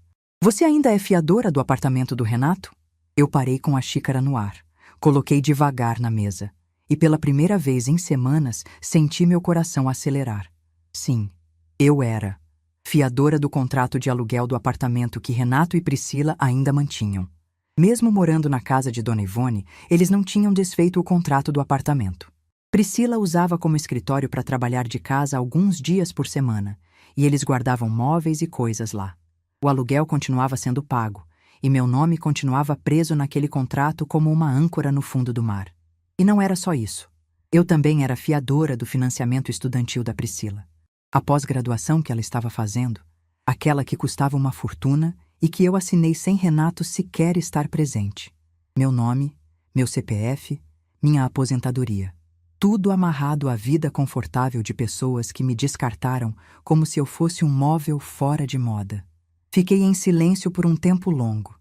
Você ainda é fiadora do apartamento do Renato? Eu parei com a xícara no ar, coloquei devagar na mesa, e pela primeira vez em semanas senti meu coração acelerar. Sim, eu era fiadora do contrato de aluguel do apartamento que Renato e Priscila ainda mantinham. Mesmo morando na casa de Dona Ivone, eles não tinham desfeito o contrato do apartamento. Priscila usava como escritório para trabalhar de casa alguns dias por semana, e eles guardavam móveis e coisas lá. O aluguel continuava sendo pago, e meu nome continuava preso naquele contrato como uma âncora no fundo do mar. E não era só isso. Eu também era fiadora do financiamento estudantil da Priscila. A pós-graduação que ela estava fazendo, aquela que custava uma fortuna e que eu assinei sem Renato sequer estar presente. Meu nome, meu CPF, minha aposentadoria. Tudo amarrado à vida confortável de pessoas que me descartaram como se eu fosse um móvel fora de moda. Fiquei em silêncio por um tempo longo.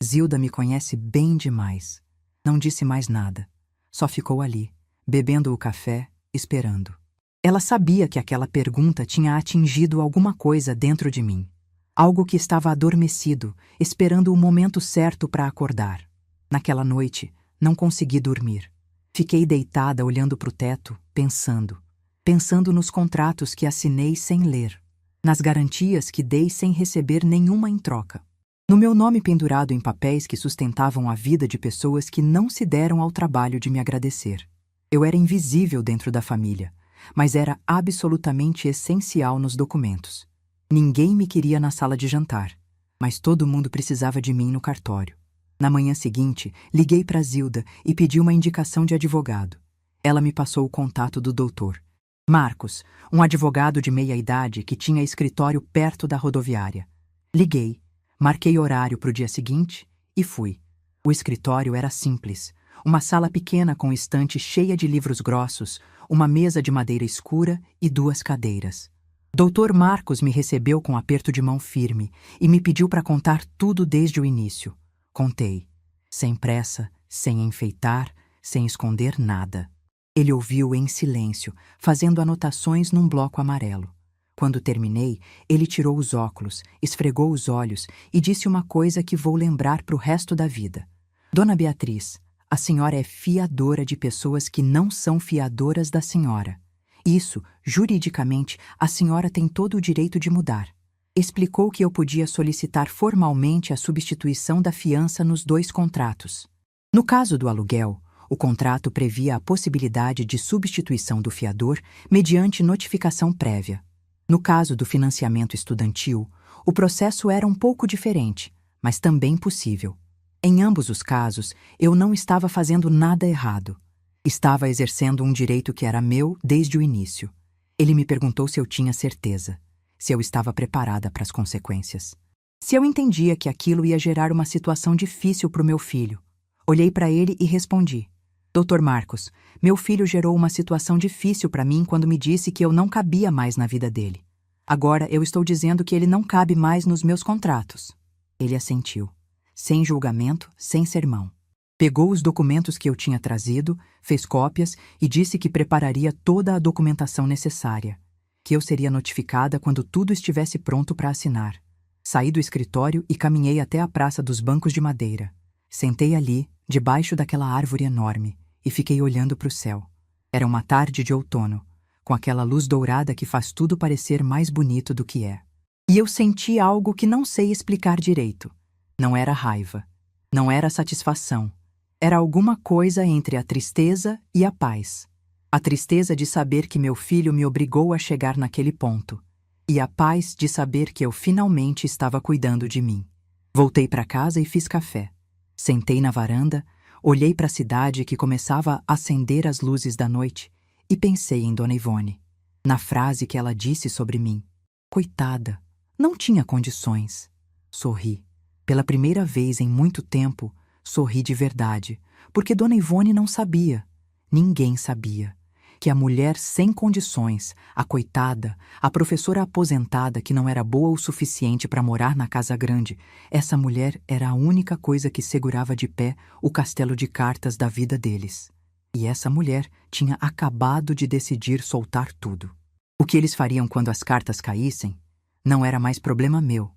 Zilda me conhece bem demais. Não disse mais nada. Só ficou ali, bebendo o café, esperando. Ela sabia que aquela pergunta tinha atingido alguma coisa dentro de mim. Algo que estava adormecido, esperando o momento certo para acordar. Naquela noite, não consegui dormir. Fiquei deitada olhando para o teto, pensando nos contratos que assinei sem ler, nas garantias que dei sem receber nenhuma em troca, no meu nome pendurado em papéis que sustentavam a vida de pessoas que não se deram ao trabalho de me agradecer. Eu era invisível dentro da família, mas era absolutamente essencial nos documentos. Ninguém me queria na sala de jantar, mas todo mundo precisava de mim no cartório. Na manhã seguinte, liguei para Zilda e pedi uma indicação de advogado. Ela me passou o contato do doutor Marcos, um advogado de meia-idade que tinha escritório perto da rodoviária. Liguei, marquei horário para o dia seguinte e fui. O escritório era simples, uma sala pequena com estante cheia de livros grossos, uma mesa de madeira escura e 2 cadeiras. Dr. Marcos me recebeu com aperto de mão firme e me pediu para contar tudo desde o início. Contei, sem pressa, sem enfeitar, sem esconder nada. Ele ouviu em silêncio, fazendo anotações num bloco amarelo. Quando terminei, ele tirou os óculos, esfregou os olhos e disse uma coisa que vou lembrar para o resto da vida. Dona Beatriz, a senhora é fiadora de pessoas que não são fiadoras da senhora. Isso, juridicamente, a senhora tem todo o direito de mudar. Explicou que eu podia solicitar formalmente a substituição da fiança nos 2 contratos. No caso do aluguel, o contrato previa a possibilidade de substituição do fiador mediante notificação prévia. No caso do financiamento estudantil, o processo era um pouco diferente, mas também possível. Em ambos os casos, eu não estava fazendo nada errado. Estava exercendo um direito que era meu desde o início. Ele me perguntou se eu tinha certeza, se eu estava preparada para as consequências. Se eu entendia que aquilo ia gerar uma situação difícil para o meu filho. Olhei para ele e respondi: Dr. Marcos, meu filho gerou uma situação difícil para mim quando me disse que eu não cabia mais na vida dele. Agora eu estou dizendo que ele não cabe mais nos meus contratos. Ele assentiu, sem julgamento, sem sermão. Pegou os documentos que eu tinha trazido, fez cópias e disse que prepararia toda a documentação necessária, que eu seria notificada quando tudo estivesse pronto para assinar. Saí do escritório e caminhei até a Praça dos Bancos de Madeira. Sentei ali, debaixo daquela árvore enorme, e fiquei olhando para o céu. Era uma tarde de outono, com aquela luz dourada que faz tudo parecer mais bonito do que é. E eu senti algo que não sei explicar direito. Não era raiva, não era satisfação. Era alguma coisa entre a tristeza e a paz. A tristeza de saber que meu filho me obrigou a chegar naquele ponto, e a paz de saber que eu finalmente estava cuidando de mim. Voltei para casa e fiz café. Sentei na varanda, olhei para a cidade que começava a acender as luzes da noite e pensei em Dona Ivone. na frase que ela disse sobre mim. Coitada, não tinha condições. Sorri. Pela primeira vez em muito tempo, sorri de verdade, porque Dona Ivone não sabia, ninguém sabia, que a mulher sem condições, a coitada, a professora aposentada que não era boa o suficiente para morar na casa grande, essa mulher era a única coisa que segurava de pé o castelo de cartas da vida deles. E essa mulher tinha acabado de decidir soltar tudo. O que eles fariam quando as cartas caíssem não era mais problema meu.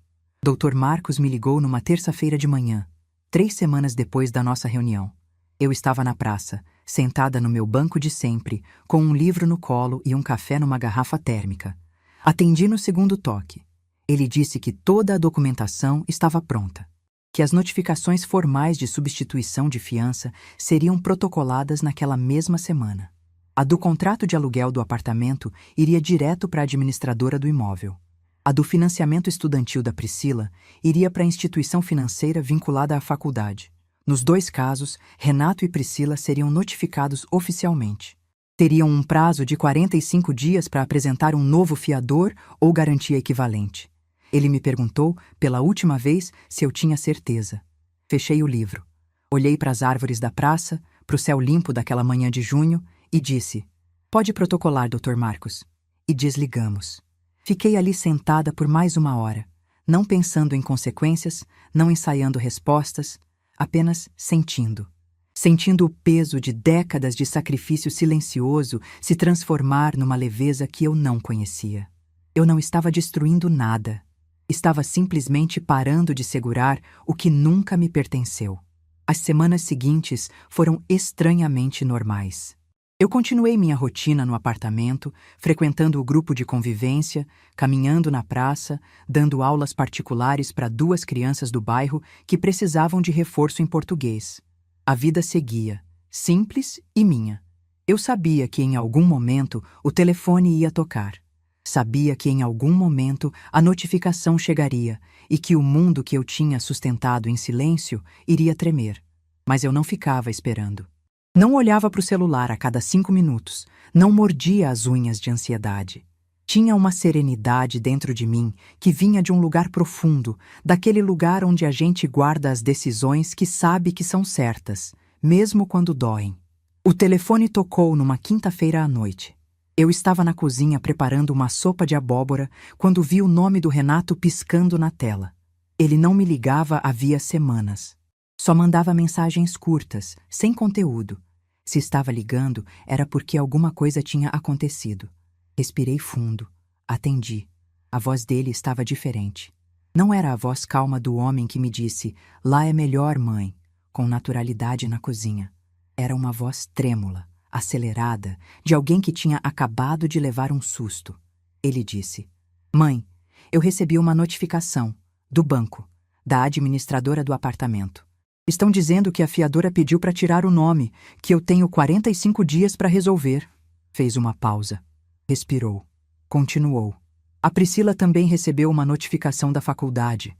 Dr. Marcos me ligou numa terça-feira de manhã, 3 semanas depois da nossa reunião. Eu estava na praça, sentada no meu banco de sempre, com um livro no colo e um café numa garrafa térmica. Atendi no segundo toque. Ele disse que toda a documentação estava pronta, que as notificações formais de substituição de fiança seriam protocoladas naquela mesma semana. A do contrato de aluguel do apartamento iria direto para a administradora do imóvel. A do financiamento estudantil da Priscila iria para a instituição financeira vinculada à faculdade. Nos 2 casos, Renato e Priscila seriam notificados oficialmente. Teriam um prazo de 45 dias para apresentar um novo fiador ou garantia equivalente. Ele me perguntou, pela última vez, se eu tinha certeza. Fechei o livro. Olhei para as árvores da praça, para o céu limpo daquela manhã de junho e disse: "Pode protocolar, Dr. Marcos." E desligamos. Fiquei ali sentada por mais 1 hora, não pensando em consequências, não ensaiando respostas, apenas sentindo. Sentindo o peso de décadas de sacrifício silencioso se transformar numa leveza que eu não conhecia. Eu não estava destruindo nada. Estava simplesmente parando de segurar o que nunca me pertenceu. As semanas seguintes foram estranhamente normais. Eu continuei minha rotina no apartamento, frequentando o grupo de convivência, caminhando na praça, dando aulas particulares para 2 crianças do bairro que precisavam de reforço em português. A vida seguia, simples e minha. Eu sabia que em algum momento o telefone ia tocar. Sabia que em algum momento a notificação chegaria e que o mundo que eu tinha sustentado em silêncio iria tremer. Mas eu não ficava esperando. Não olhava para o celular a cada 5 minutos, não mordia as unhas de ansiedade. Tinha uma serenidade dentro de mim que vinha de um lugar profundo, daquele lugar onde a gente guarda as decisões que sabe que são certas, mesmo quando doem. O telefone tocou numa quinta-feira à noite. Eu estava na cozinha preparando uma sopa de abóbora quando vi o nome do Renato piscando na tela. Ele não me ligava havia semanas. Só mandava mensagens curtas, sem conteúdo. Se estava ligando, era porque alguma coisa tinha acontecido. Respirei fundo. Atendi. A voz dele estava diferente. Não era a voz calma do homem que me disse: "Lá é melhor, mãe", com naturalidade na cozinha. Era uma voz trêmula, acelerada, de alguém que tinha acabado de levar um susto. Ele disse: "Mãe, eu recebi uma notificação, do banco, da administradora do apartamento. Estão dizendo que a fiadora pediu para tirar o nome, que eu tenho 45 dias para resolver." Fez uma pausa. Respirou. Continuou. "A Priscila também recebeu uma notificação da faculdade.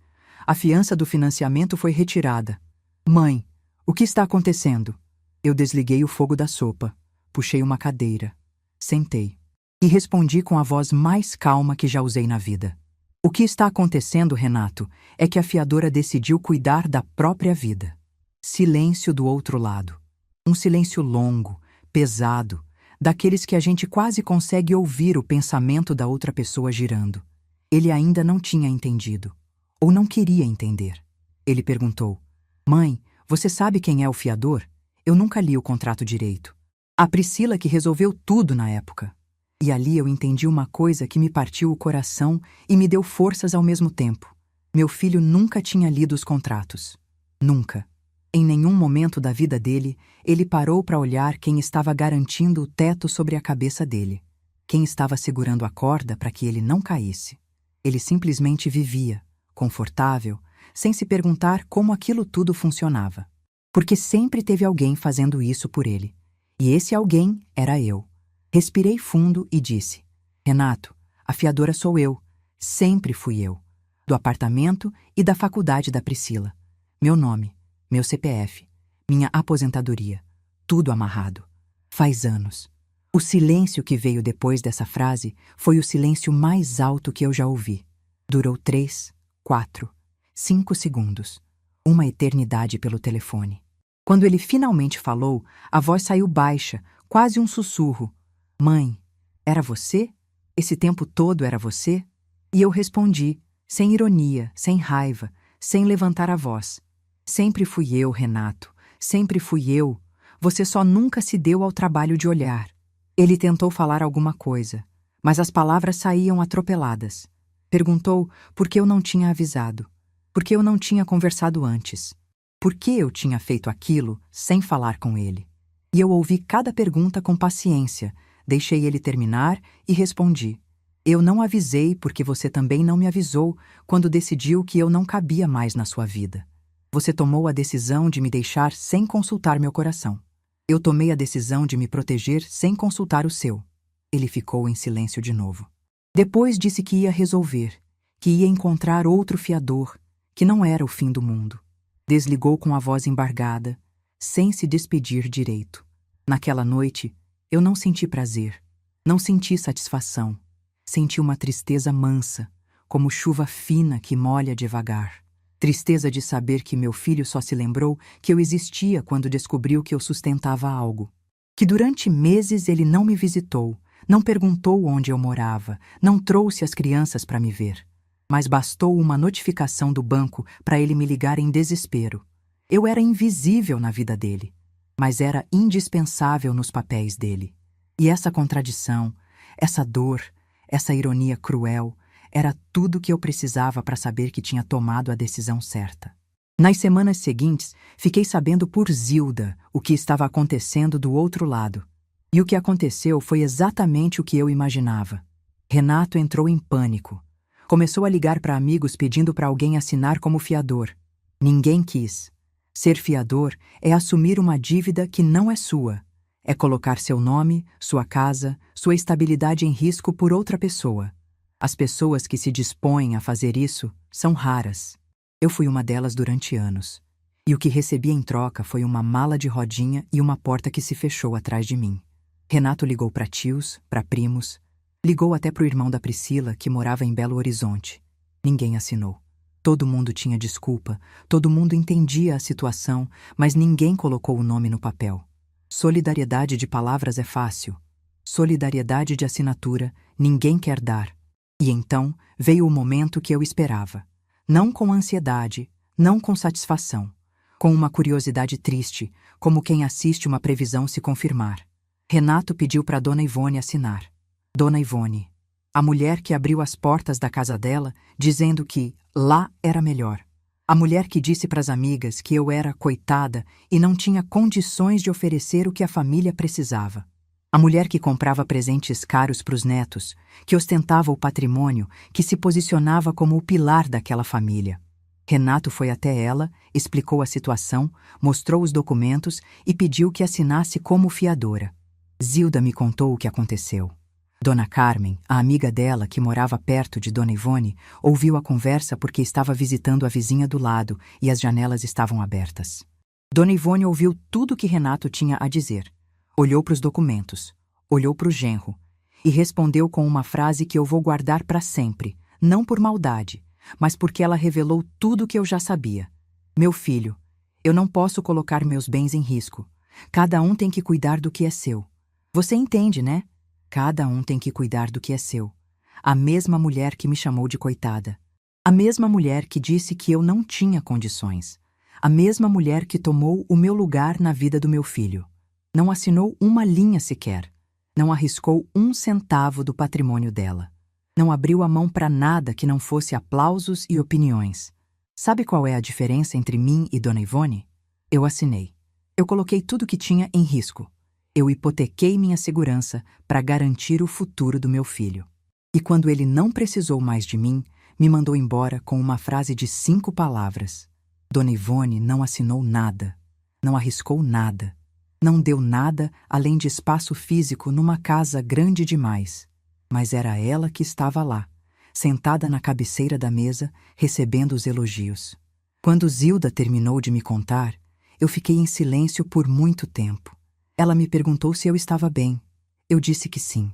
A fiança do financiamento foi retirada. Mãe, o que está acontecendo?" Eu desliguei o fogo da sopa. Puxei uma cadeira. Sentei. E respondi com a voz mais calma que já usei na vida. "O que está acontecendo, Renato, é que a fiadora decidiu cuidar da própria vida." Silêncio do outro lado. Um silêncio longo, pesado, daqueles que a gente quase consegue ouvir o pensamento da outra pessoa girando. Ele ainda não tinha entendido. Ou não queria entender. Ele perguntou: "Mãe, você sabe quem é o fiador? Eu nunca li o contrato direito." A Priscila que resolveu tudo na época. E ali eu entendi uma coisa que me partiu o coração e me deu forças ao mesmo tempo. Meu filho nunca tinha lido os contratos. Nunca. Em nenhum momento da vida dele, ele parou para olhar quem estava garantindo o teto sobre a cabeça dele. Quem estava segurando a corda para que ele não caísse. Ele simplesmente vivia, confortável, sem se perguntar como aquilo tudo funcionava. Porque sempre teve alguém fazendo isso por ele. E esse alguém era eu. Respirei fundo e disse: "Renato, a fiadora sou eu. Sempre fui eu. Do apartamento e da faculdade da Priscila. Meu nome, meu CPF, minha aposentadoria. Tudo amarrado. Faz anos. O silêncio que veio depois dessa frase foi o silêncio mais alto que eu já ouvi. Durou 3, 4, 5 segundos. Uma eternidade pelo telefone. Quando ele finalmente falou, a voz saiu baixa, quase um sussurro. Mãe, era você? Esse tempo todo era você? E eu respondi, sem ironia, sem raiva, sem levantar a voz. Sempre fui eu, Renato. Sempre fui eu. Você só nunca se deu ao trabalho de olhar. Ele tentou falar alguma coisa, mas as palavras saíam atropeladas. Perguntou por que eu não tinha avisado, por que eu não tinha conversado antes, por que eu tinha feito aquilo sem falar com ele. E eu ouvi cada pergunta com paciência, deixei ele terminar e respondi. Eu não avisei porque você também não me avisou quando decidiu que eu não cabia mais na sua vida. Você tomou a decisão de me deixar sem consultar meu coração. Eu tomei a decisão de me proteger sem consultar o seu. Ele ficou em silêncio de novo. Depois disse que ia resolver, que ia encontrar outro fiador, que não era o fim do mundo. Desligou com a voz embargada, sem se despedir direito. Naquela noite, eu não senti prazer, não senti satisfação. Senti uma tristeza mansa, como chuva fina que molha devagar. Tristeza de saber que meu filho só se lembrou que eu existia quando descobriu que eu sustentava algo. Que durante meses ele não me visitou, não perguntou onde eu morava, não trouxe as crianças para me ver. Mas bastou uma notificação do banco para ele me ligar em desespero. Eu era invisível na vida dele, mas era indispensável nos papéis dele. E essa contradição, essa dor, essa ironia cruel, era tudo que eu precisava para saber que tinha tomado a decisão certa. Nas semanas seguintes, fiquei sabendo por Zilda o que estava acontecendo do outro lado. E o que aconteceu foi exatamente o que eu imaginava. Renato entrou em pânico. Começou a ligar para amigos pedindo para alguém assinar como fiador. Ninguém quis. Ser fiador é assumir uma dívida que não é sua. É colocar seu nome, sua casa, sua estabilidade em risco por outra pessoa. As pessoas que se dispõem a fazer isso são raras. Eu fui uma delas durante anos. E o que recebi em troca foi uma mala de rodinha e uma porta que se fechou atrás de mim. Renato ligou para tios, para primos. Ligou até para o irmão da Priscila, que morava em Belo Horizonte. Ninguém assinou. Todo mundo tinha desculpa, todo mundo entendia a situação, mas ninguém colocou o nome no papel. Solidariedade de palavras é fácil. Solidariedade de assinatura, ninguém quer dar. E então veio o momento que eu esperava. Não com ansiedade, não com satisfação. Com uma curiosidade triste, como quem assiste uma previsão se confirmar. Renato pediu para Dona Ivone assinar. Dona Ivone, a mulher que abriu as portas da casa dela, dizendo que lá era melhor. A mulher que disse para as amigas que eu era coitada e não tinha condições de oferecer o que a família precisava. A mulher que comprava presentes caros para os netos, que ostentava o patrimônio, que se posicionava como o pilar daquela família. Renato foi até ela, explicou a situação, mostrou os documentos e pediu que assinasse como fiadora. Zilda me contou o que aconteceu. Dona Carmen, a amiga dela que morava perto de Dona Ivone, ouviu a conversa porque estava visitando a vizinha do lado e as janelas estavam abertas. Dona Ivone ouviu tudo o que Renato tinha a dizer. Olhou para os documentos, olhou para o genro e respondeu com uma frase que eu vou guardar para sempre, não por maldade, mas porque ela revelou tudo o que eu já sabia. Meu filho, eu não posso colocar meus bens em risco. Cada um tem que cuidar do que é seu. Você entende, né? Cada um tem que cuidar do que é seu. A mesma mulher que me chamou de coitada. A mesma mulher que disse que eu não tinha condições. A mesma mulher que tomou o meu lugar na vida do meu filho. Não assinou uma linha sequer. Não arriscou um centavo do patrimônio dela. Não abriu a mão para nada que não fosse aplausos e opiniões. Sabe qual é a diferença entre mim e Dona Ivone? Eu assinei. Eu coloquei tudo que tinha em risco. Eu hipotequei minha segurança para garantir o futuro do meu filho. E quando ele não precisou mais de mim, me mandou embora com uma frase de 5 palavras. Dona Ivone não assinou nada. Não arriscou nada. Não deu nada além de espaço físico numa casa grande demais. Mas era ela que estava lá, sentada na cabeceira da mesa, recebendo os elogios. Quando Zilda terminou de me contar, eu fiquei em silêncio por muito tempo. Ela me perguntou se eu estava bem. Eu disse que sim,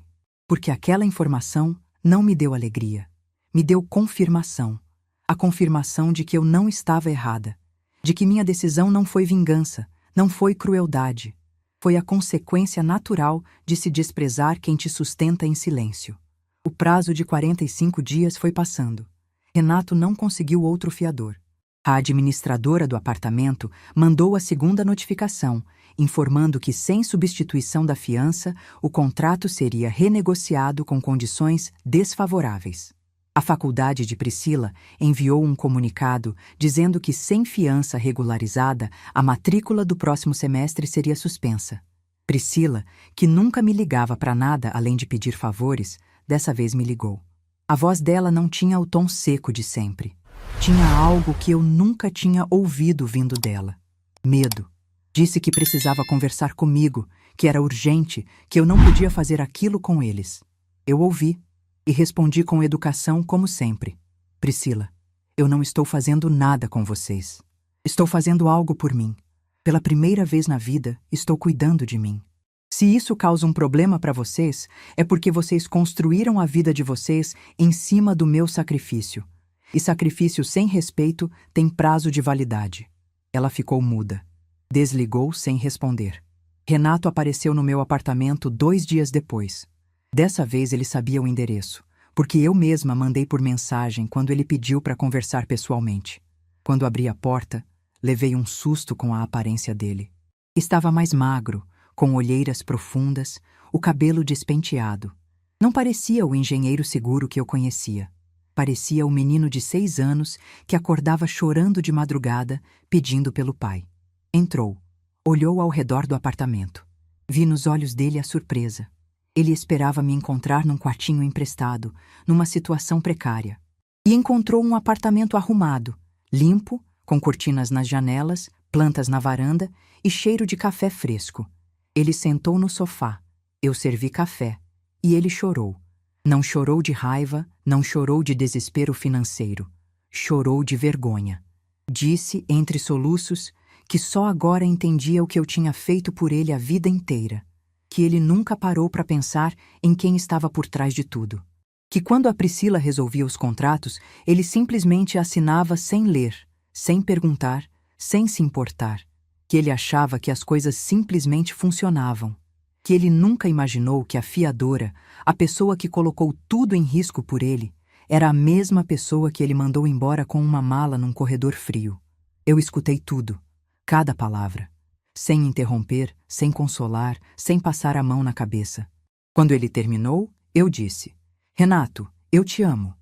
porque aquela informação não me deu alegria, me deu confirmação. A confirmação de que eu não estava errada, de que minha decisão não foi vingança, não foi crueldade. Foi a consequência natural de se desprezar quem te sustenta em silêncio. O prazo de 45 dias foi passando. Renato não conseguiu outro fiador. A administradora do apartamento mandou a segunda notificação, informando que, sem substituição da fiança, o contrato seria renegociado com condições desfavoráveis. A faculdade de Priscila enviou um comunicado dizendo que, sem fiança regularizada, a matrícula do próximo semestre seria suspensa. Priscila, que nunca me ligava para nada além de pedir favores, dessa vez me ligou. A voz dela não tinha o tom seco de sempre. Tinha algo que eu nunca tinha ouvido vindo dela. Medo. Disse que precisava conversar comigo, que era urgente, que eu não podia fazer aquilo com eles. Eu ouvi. E respondi com educação como sempre. Priscila, eu não estou fazendo nada com vocês. Estou fazendo algo por mim. Pela primeira vez na vida, estou cuidando de mim. Se isso causa um problema para vocês, é porque vocês construíram a vida de vocês em cima do meu sacrifício. E sacrifício sem respeito tem prazo de validade. Ela ficou muda. Desligou sem responder. Renato apareceu no meu apartamento 2 dias depois. Dessa vez ele sabia o endereço, porque eu mesma mandei por mensagem quando ele pediu para conversar pessoalmente. Quando abri a porta, levei um susto com a aparência dele. Estava mais magro, com olheiras profundas, o cabelo despenteado. Não parecia o engenheiro seguro que eu conhecia. Parecia o menino de 6 anos que acordava chorando de madrugada, pedindo pelo pai. Entrou. Olhou ao redor do apartamento. Vi nos olhos dele a surpresa. Ele esperava me encontrar num quartinho emprestado, numa situação precária. E encontrou um apartamento arrumado, limpo, com cortinas nas janelas, plantas na varanda e cheiro de café fresco. Ele sentou no sofá. Eu servi café. E ele chorou. Não chorou de raiva, não chorou de desespero financeiro. Chorou de vergonha. Disse, entre soluços, que só agora entendia o que eu tinha feito por ele a vida inteira. Que ele nunca parou para pensar em quem estava por trás de tudo. Que quando a Priscila resolvia os contratos, ele simplesmente assinava sem ler, sem perguntar, sem se importar. Que ele achava que as coisas simplesmente funcionavam. Que ele nunca imaginou que a fiadora, a pessoa que colocou tudo em risco por ele, era a mesma pessoa que ele mandou embora com uma mala num corredor frio. Eu escutei tudo, cada palavra. Sem interromper, sem consolar, sem passar a mão na cabeça. Quando ele terminou, eu disse: Renato, eu te amo.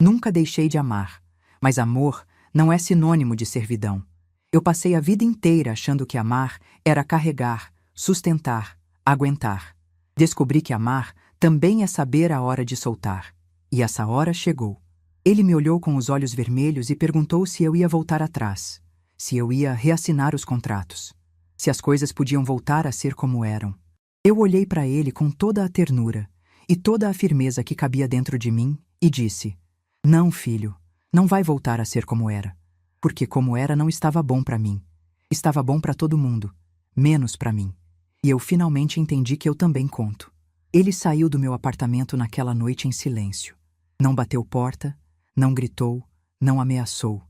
Nunca deixei de amar, mas amor não é sinônimo de servidão. Eu passei a vida inteira achando que amar era carregar, sustentar, aguentar. Descobri que amar também é saber a hora de soltar. E essa hora chegou. Ele me olhou com os olhos vermelhos e perguntou se eu ia voltar atrás, se eu ia reassinar os contratos. Se as coisas podiam voltar a ser como eram. Eu olhei para ele com toda a ternura e toda a firmeza que cabia dentro de mim e disse: Não, filho, não vai voltar a ser como era. Porque como era não estava bom para mim. Estava bom para todo mundo, menos para mim. E eu finalmente entendi que eu também conto. Ele saiu do meu apartamento naquela noite em silêncio. Não bateu porta, não gritou, não ameaçou.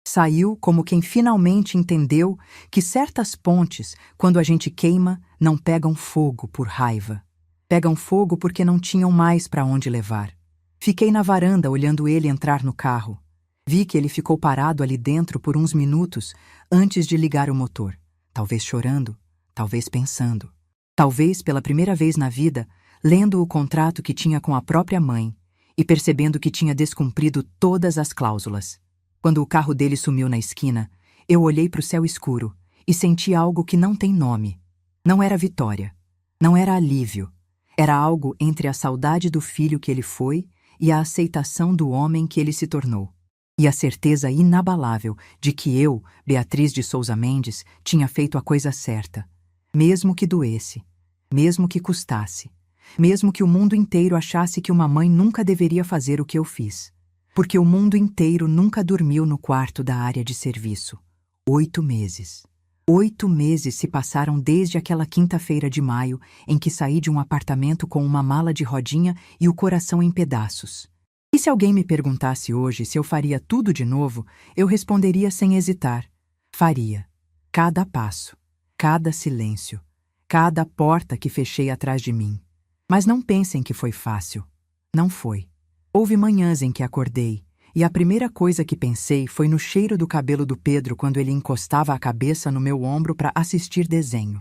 Saiu como quem finalmente entendeu que certas pontes, quando a gente queima, não pegam fogo por raiva. Pegam fogo porque não tinham mais para onde levar. Fiquei na varanda olhando ele entrar no carro. Vi que ele ficou parado ali dentro por uns minutos antes de ligar o motor. Talvez chorando, talvez pensando. Talvez pela primeira vez na vida, lendo o contrato que tinha com a própria mãe e percebendo que tinha descumprido todas as cláusulas. Quando o carro dele sumiu na esquina, eu olhei para o céu escuro e senti algo que não tem nome. Não era vitória. Não era alívio. Era algo entre a saudade do filho que ele foi e a aceitação do homem que ele se tornou. E a certeza inabalável de que eu, Beatriz de Souza Mendes, tinha feito a coisa certa. Mesmo que doesse. Mesmo que custasse. Mesmo que o mundo inteiro achasse que uma mãe nunca deveria fazer o que eu fiz. Porque o mundo inteiro nunca dormiu no quarto da área de serviço. 8 meses. 8 meses se passaram desde aquela quinta-feira de maio em que saí de um apartamento com uma mala de rodinha e o coração em pedaços. E se alguém me perguntasse hoje se eu faria tudo de novo, eu responderia sem hesitar. Faria. Cada passo, cada silêncio, cada porta que fechei atrás de mim. Mas não pensem que foi fácil. Não foi. Houve manhãs em que acordei, e a primeira coisa que pensei foi no cheiro do cabelo do Pedro quando ele encostava a cabeça no meu ombro para assistir desenho.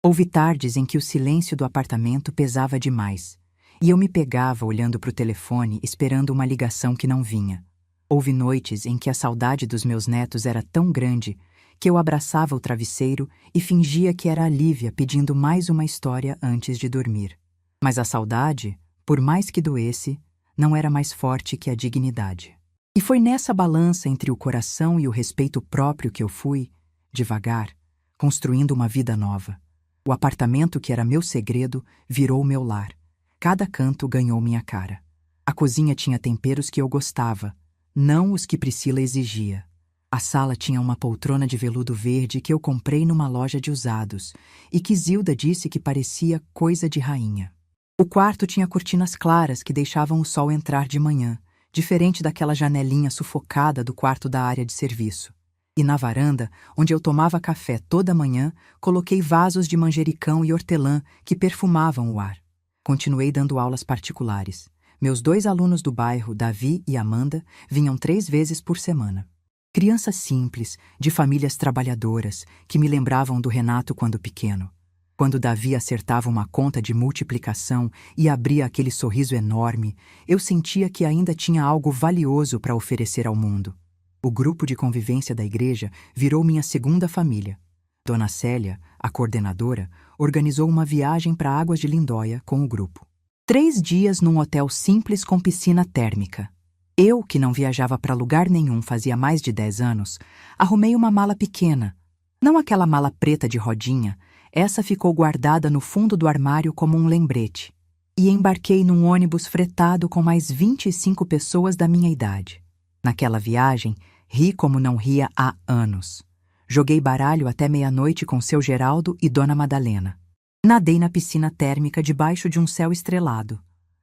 Houve tardes em que o silêncio do apartamento pesava demais, e eu me pegava olhando para o telefone esperando uma ligação que não vinha. Houve noites em que a saudade dos meus netos era tão grande que eu abraçava o travesseiro e fingia que era a Lívia pedindo mais uma história antes de dormir. Mas a saudade, por mais que doesse, não era mais forte que a dignidade. E foi nessa balança entre o coração e o respeito próprio que eu fui, devagar, construindo uma vida nova. O apartamento que era meu segredo virou meu lar. Cada canto ganhou minha cara. A cozinha tinha temperos que eu gostava, não os que Priscila exigia. A sala tinha uma poltrona de veludo verde que eu comprei numa loja de usados e que Zilda disse que parecia coisa de rainha. O quarto tinha cortinas claras que deixavam o sol entrar de manhã, diferente daquela janelinha sufocada do quarto da área de serviço. E na varanda, onde eu tomava café toda manhã, coloquei vasos de manjericão e hortelã que perfumavam o ar. Continuei dando aulas particulares. Meus 2 alunos do bairro, Davi e Amanda, vinham 3 vezes por semana. Crianças simples, de famílias trabalhadoras, que me lembravam do Renato quando pequeno. Quando Davi acertava uma conta de multiplicação e abria aquele sorriso enorme, eu sentia que ainda tinha algo valioso para oferecer ao mundo. O grupo de convivência da igreja virou minha segunda família. Dona Célia, a coordenadora, organizou uma viagem para Águas de Lindóia com o grupo. 3 dias num hotel simples com piscina térmica. Eu, que não viajava para lugar nenhum fazia mais de 10 anos, arrumei uma mala pequena. Não aquela mala preta de rodinha, essa ficou guardada no fundo do armário como um lembrete. E embarquei num ônibus fretado com mais 25 pessoas da minha idade. Naquela viagem, ri como não ria há anos. Joguei baralho até meia-noite com seu Geraldo e Dona Madalena. Nadei na piscina térmica debaixo de um céu estrelado.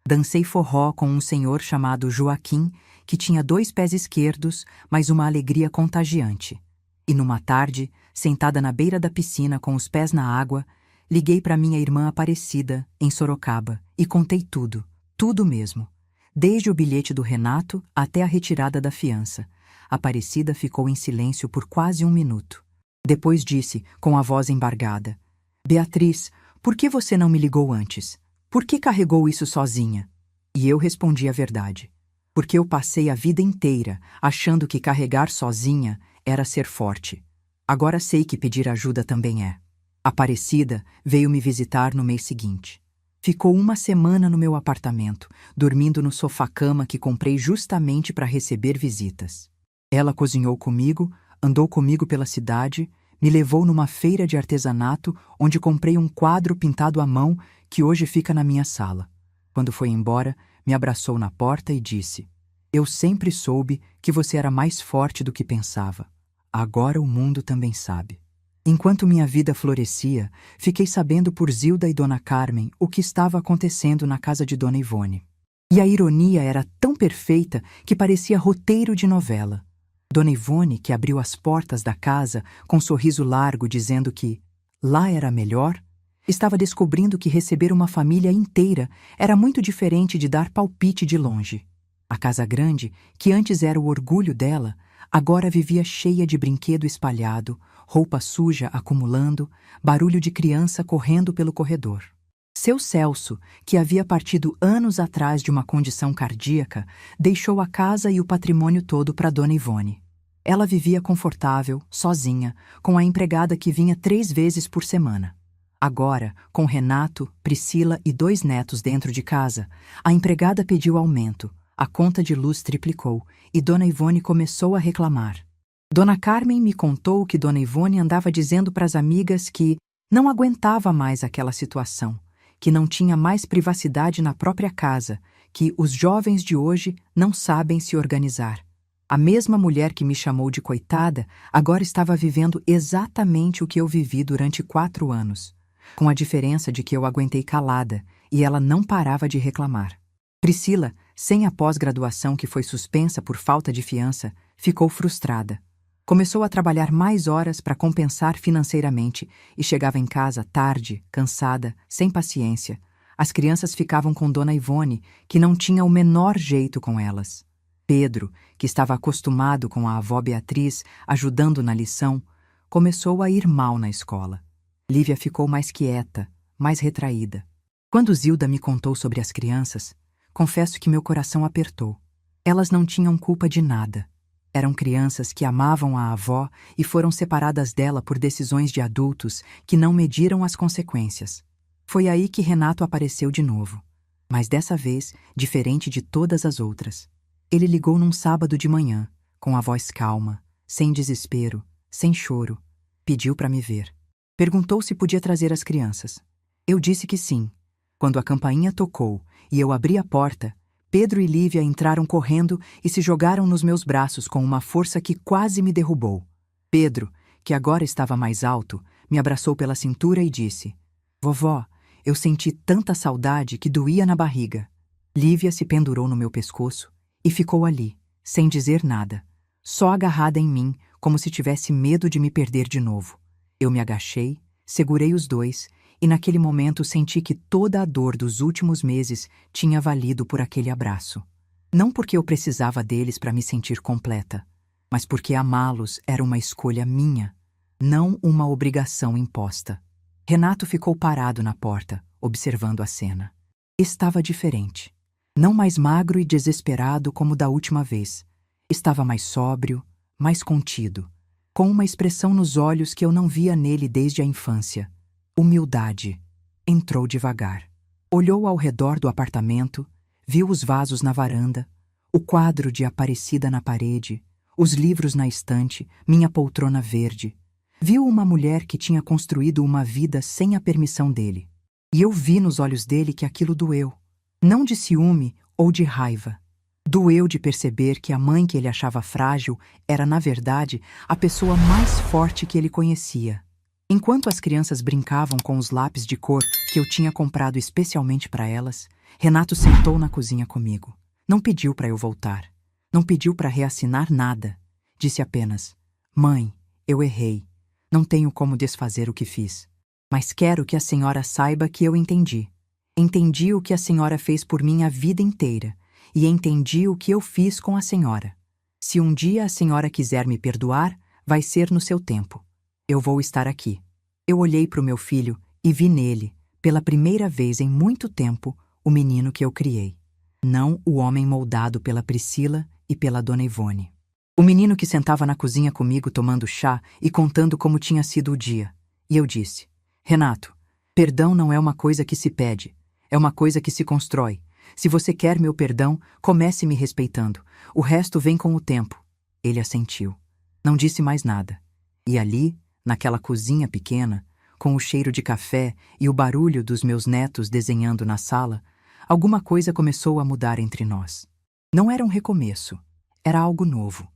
Dancei forró com um senhor chamado Joaquim, que tinha 2 pés esquerdos, mas uma alegria contagiante. E numa tarde, sentada na beira da piscina com os pés na água, liguei para minha irmã Aparecida, em Sorocaba, e contei tudo, tudo mesmo. Desde o bilhete do Renato até a retirada da fiança. Aparecida ficou em silêncio por quase 1 minuto. Depois disse, com a voz embargada: Beatriz, por que você não me ligou antes? Por que carregou isso sozinha? E eu respondi a verdade. Porque eu passei a vida inteira achando que carregar sozinha era ser forte. Agora sei que pedir ajuda também é. Aparecida veio me visitar no mês seguinte. Ficou 1 semana no meu apartamento, dormindo no sofá-cama que comprei justamente para receber visitas. Ela cozinhou comigo, andou comigo pela cidade, me levou numa feira de artesanato onde comprei um quadro pintado à mão que hoje fica na minha sala. Quando foi embora, me abraçou na porta e disse: Eu sempre soube que você era mais forte do que pensava. Agora o mundo também sabe. Enquanto minha vida florescia, fiquei sabendo por Zilda e Dona Carmen o que estava acontecendo na casa de Dona Ivone. E a ironia era tão perfeita que parecia roteiro de novela. Dona Ivone, que abriu as portas da casa com um sorriso largo dizendo que lá era melhor, estava descobrindo que receber uma família inteira era muito diferente de dar palpite de longe. A casa grande, que antes era o orgulho dela, agora vivia cheia de brinquedo espalhado, roupa suja acumulando, barulho de criança correndo pelo corredor. Seu Celso, que havia partido anos atrás de uma condição cardíaca, deixou a casa e o patrimônio todo para Dona Ivone. Ela vivia confortável, sozinha, com a empregada que vinha 3 vezes por semana. Agora, com Renato, Priscila e 2 netos dentro de casa, a empregada pediu aumento, a conta de luz triplicou e Dona Ivone começou a reclamar. Dona Carmen me contou que Dona Ivone andava dizendo para as amigas que não aguentava mais aquela situação, que não tinha mais privacidade na própria casa, que os jovens de hoje não sabem se organizar. A mesma mulher que me chamou de coitada agora estava vivendo exatamente o que eu vivi durante 4 anos, com a diferença de que eu aguentei calada e ela não parava de reclamar. Priscila, sem a pós-graduação que foi suspensa por falta de fiança, ficou frustrada. Começou a trabalhar mais horas para compensar financeiramente e chegava em casa tarde, cansada, sem paciência. As crianças ficavam com Dona Ivone, que não tinha o menor jeito com elas. Pedro, que estava acostumado com a avó Beatriz ajudando na lição, começou a ir mal na escola. Lívia ficou mais quieta, mais retraída. Quando Zilda me contou sobre as crianças, confesso que meu coração apertou. Elas não tinham culpa de nada. Eram crianças que amavam a avó e foram separadas dela por decisões de adultos que não mediram as consequências. Foi aí que Renato apareceu de novo, mas dessa vez diferente de todas as outras. Ele ligou num sábado de manhã, com a voz calma, sem desespero, sem choro. Pediu para me ver. Perguntou se podia trazer as crianças. Eu disse que sim. Quando a campainha tocou e eu abri a porta, Pedro e Lívia entraram correndo e se jogaram nos meus braços com uma força que quase me derrubou. Pedro, que agora estava mais alto, me abraçou pela cintura e disse: "Vovó, eu senti tanta saudade que doía na barriga." Lívia se pendurou no meu pescoço e ficou ali, sem dizer nada, só agarrada em mim, como se tivesse medo de me perder de novo. Eu me agachei, segurei os dois, e naquele momento senti que toda a dor dos últimos meses tinha valido por aquele abraço. Não porque eu precisava deles para me sentir completa, mas porque amá-los era uma escolha minha, não uma obrigação imposta. Renato ficou parado na porta, observando a cena. Estava diferente. Não mais magro e desesperado como da última vez. Estava mais sóbrio, mais contido, com uma expressão nos olhos que eu não via nele desde a infância. Humildade. Entrou devagar. Olhou ao redor do apartamento, viu os vasos na varanda, o quadro de Aparecida na parede, os livros na estante, minha poltrona verde. Viu uma mulher que tinha construído uma vida sem a permissão dele. E eu vi nos olhos dele que aquilo doeu. Não de ciúme ou de raiva. Doeu de perceber que a mãe que ele achava frágil era, na verdade, a pessoa mais forte que ele conhecia. Enquanto as crianças brincavam com os lápis de cor que eu tinha comprado especialmente para elas, Renato sentou na cozinha comigo. Não pediu para eu voltar. Não pediu para reassinar nada. Disse apenas: "Mãe, eu errei. Não tenho como desfazer o que fiz. Mas quero que a senhora saiba que eu entendi. Entendi o que a senhora fez por mim a vida inteira, e entendi o que eu fiz com a senhora. Se um dia a senhora quiser me perdoar, vai ser no seu tempo. Eu vou estar aqui." Eu olhei para o meu filho e vi nele, pela primeira vez em muito tempo, o menino que eu criei. Não o homem moldado pela Priscila e pela Dona Ivone. O menino que sentava na cozinha comigo tomando chá e contando como tinha sido o dia. E eu disse: "Renato, perdão não é uma coisa que se pede. É uma coisa que se constrói. Se você quer meu perdão, comece me respeitando. O resto vem com o tempo." Ele assentiu. Não disse mais nada. E ali, naquela cozinha pequena, com o cheiro de café e o barulho dos meus netos desenhando na sala, alguma coisa começou a mudar entre nós. Não era um recomeço. Era algo novo.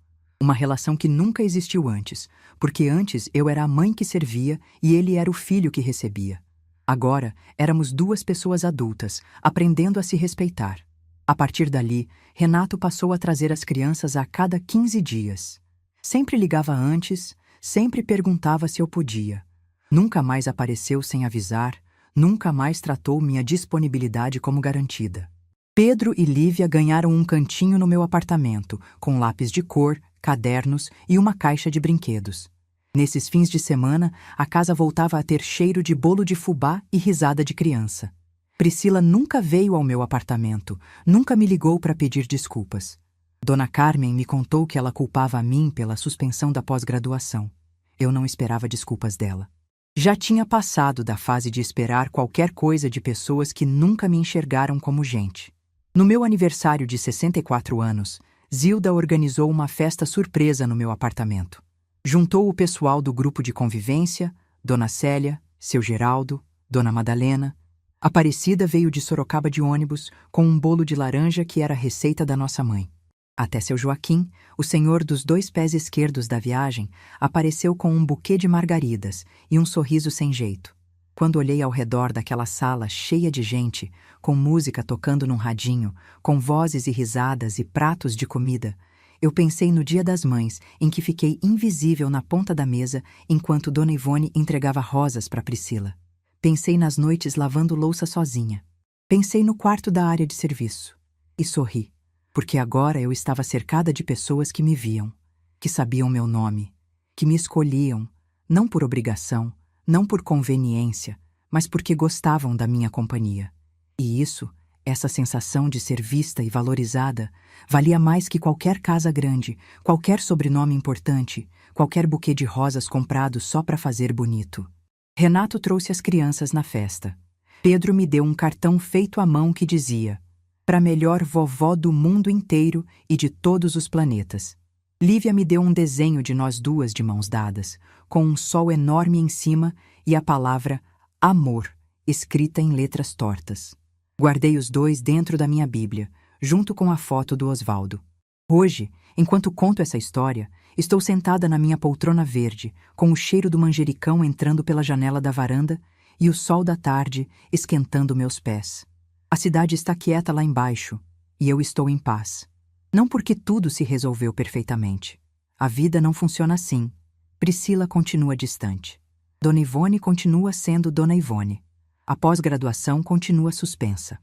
Uma relação que nunca existiu antes, porque antes eu era a mãe que servia e ele era o filho que recebia. Agora, éramos 2 pessoas adultas, aprendendo a se respeitar. A partir dali, Renato passou a trazer as crianças a cada 15 dias. Sempre ligava antes, sempre perguntava se eu podia. Nunca mais apareceu sem avisar, nunca mais tratou minha disponibilidade como garantida. Pedro e Lívia ganharam um cantinho no meu apartamento, com lápis de cor, cadernos e uma caixa de brinquedos. Nesses fins de semana, a casa voltava a ter cheiro de bolo de fubá e risada de criança. Priscila nunca veio ao meu apartamento, nunca me ligou para pedir desculpas. Dona Carmen me contou que ela culpava a mim pela suspensão da pós-graduação. Eu não esperava desculpas dela. Já tinha passado da fase de esperar qualquer coisa de pessoas que nunca me enxergaram como gente. No meu aniversário de 64 anos, Zilda organizou uma festa surpresa no meu apartamento. Juntou o pessoal do grupo de convivência, Dona Célia, seu Geraldo, Dona Madalena. Aparecida veio de Sorocaba de ônibus com um bolo de laranja que era a receita da nossa mãe. Até seu Joaquim, o senhor dos 2 pés esquerdos da viagem, apareceu com um buquê de margaridas e um sorriso sem jeito. Quando olhei ao redor daquela sala cheia de gente, com música tocando num radinho, com vozes e risadas e pratos de comida, eu pensei no Dia das Mães, em que fiquei invisível na ponta da mesa enquanto Dona Ivone entregava rosas para Priscila. Pensei nas noites lavando louça sozinha. Pensei no quarto da área de serviço. E sorri, porque agora eu estava cercada de pessoas que me viam, que sabiam meu nome, que me escolhiam, não por obrigação, não por conveniência, mas porque gostavam da minha companhia. E isso, essa sensação de ser vista e valorizada, valia mais que qualquer casa grande, qualquer sobrenome importante, qualquer buquê de rosas comprado só para fazer bonito. Renato trouxe as crianças na festa. Pedro me deu um cartão feito à mão que dizia: "Pra melhor vovó do mundo inteiro e de todos os planetas." Lívia me deu um desenho de nós duas de mãos dadas, com um sol enorme em cima e a palavra amor, escrita em letras tortas. Guardei os dois dentro da minha Bíblia, junto com a foto do Osvaldo. Hoje, enquanto conto essa história, estou sentada na minha poltrona verde, com o cheiro do manjericão entrando pela janela da varanda e o sol da tarde esquentando meus pés. A cidade está quieta lá embaixo, e eu estou em paz. Não porque tudo se resolveu perfeitamente. A vida não funciona assim. Priscila continua distante. Dona Ivone continua sendo Dona Ivone. A pós-graduação continua suspensa.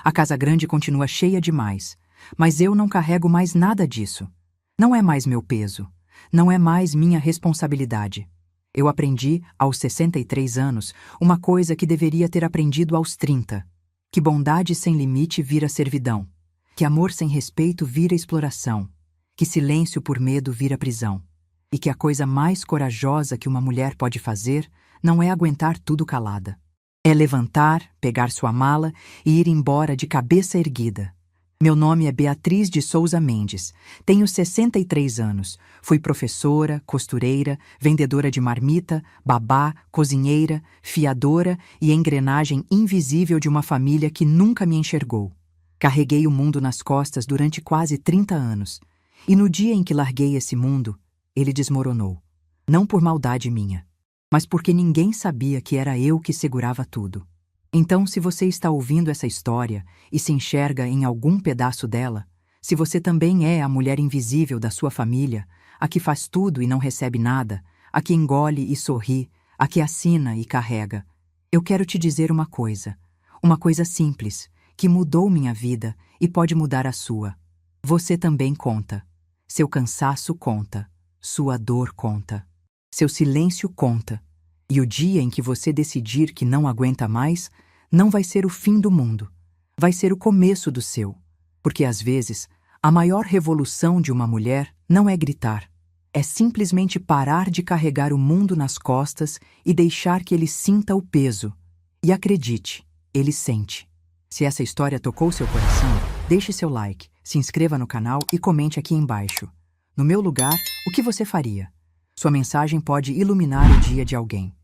A casa grande continua cheia demais, mas eu não carrego mais nada disso. Não é mais meu peso. Não é mais minha responsabilidade. Eu aprendi, aos 63 anos, uma coisa que deveria ter aprendido aos 30. Que bondade sem limite vira servidão. Que amor sem respeito vira exploração. Que silêncio por medo vira prisão. E que a coisa mais corajosa que uma mulher pode fazer não é aguentar tudo calada. É levantar, pegar sua mala e ir embora de cabeça erguida. Meu nome é Beatriz de Souza Mendes. Tenho 63 anos. Fui professora, costureira, vendedora de marmita, babá, cozinheira, fiadora e engrenagem invisível de uma família que nunca me enxergou. Carreguei o mundo nas costas durante quase 30 anos. E no dia em que larguei esse mundo, ele desmoronou. Não por maldade minha, mas porque ninguém sabia que era eu que segurava tudo. Então, se você está ouvindo essa história e se enxerga em algum pedaço dela, se você também é a mulher invisível da sua família, a que faz tudo e não recebe nada, a que engole e sorri, a que assina e carrega, eu quero te dizer uma coisa simples, que mudou minha vida e pode mudar a sua. Você também conta. Seu cansaço conta. Sua dor conta. Seu silêncio conta. E o dia em que você decidir que não aguenta mais, não vai ser o fim do mundo. Vai ser o começo do seu. Porque, às vezes, a maior revolução de uma mulher não é gritar. É simplesmente parar de carregar o mundo nas costas e deixar que ele sinta o peso. E acredite, ele sente. Se essa história tocou seu coração, deixe seu like, se inscreva no canal e comente aqui embaixo. No meu lugar, o que você faria? Sua mensagem pode iluminar o dia de alguém.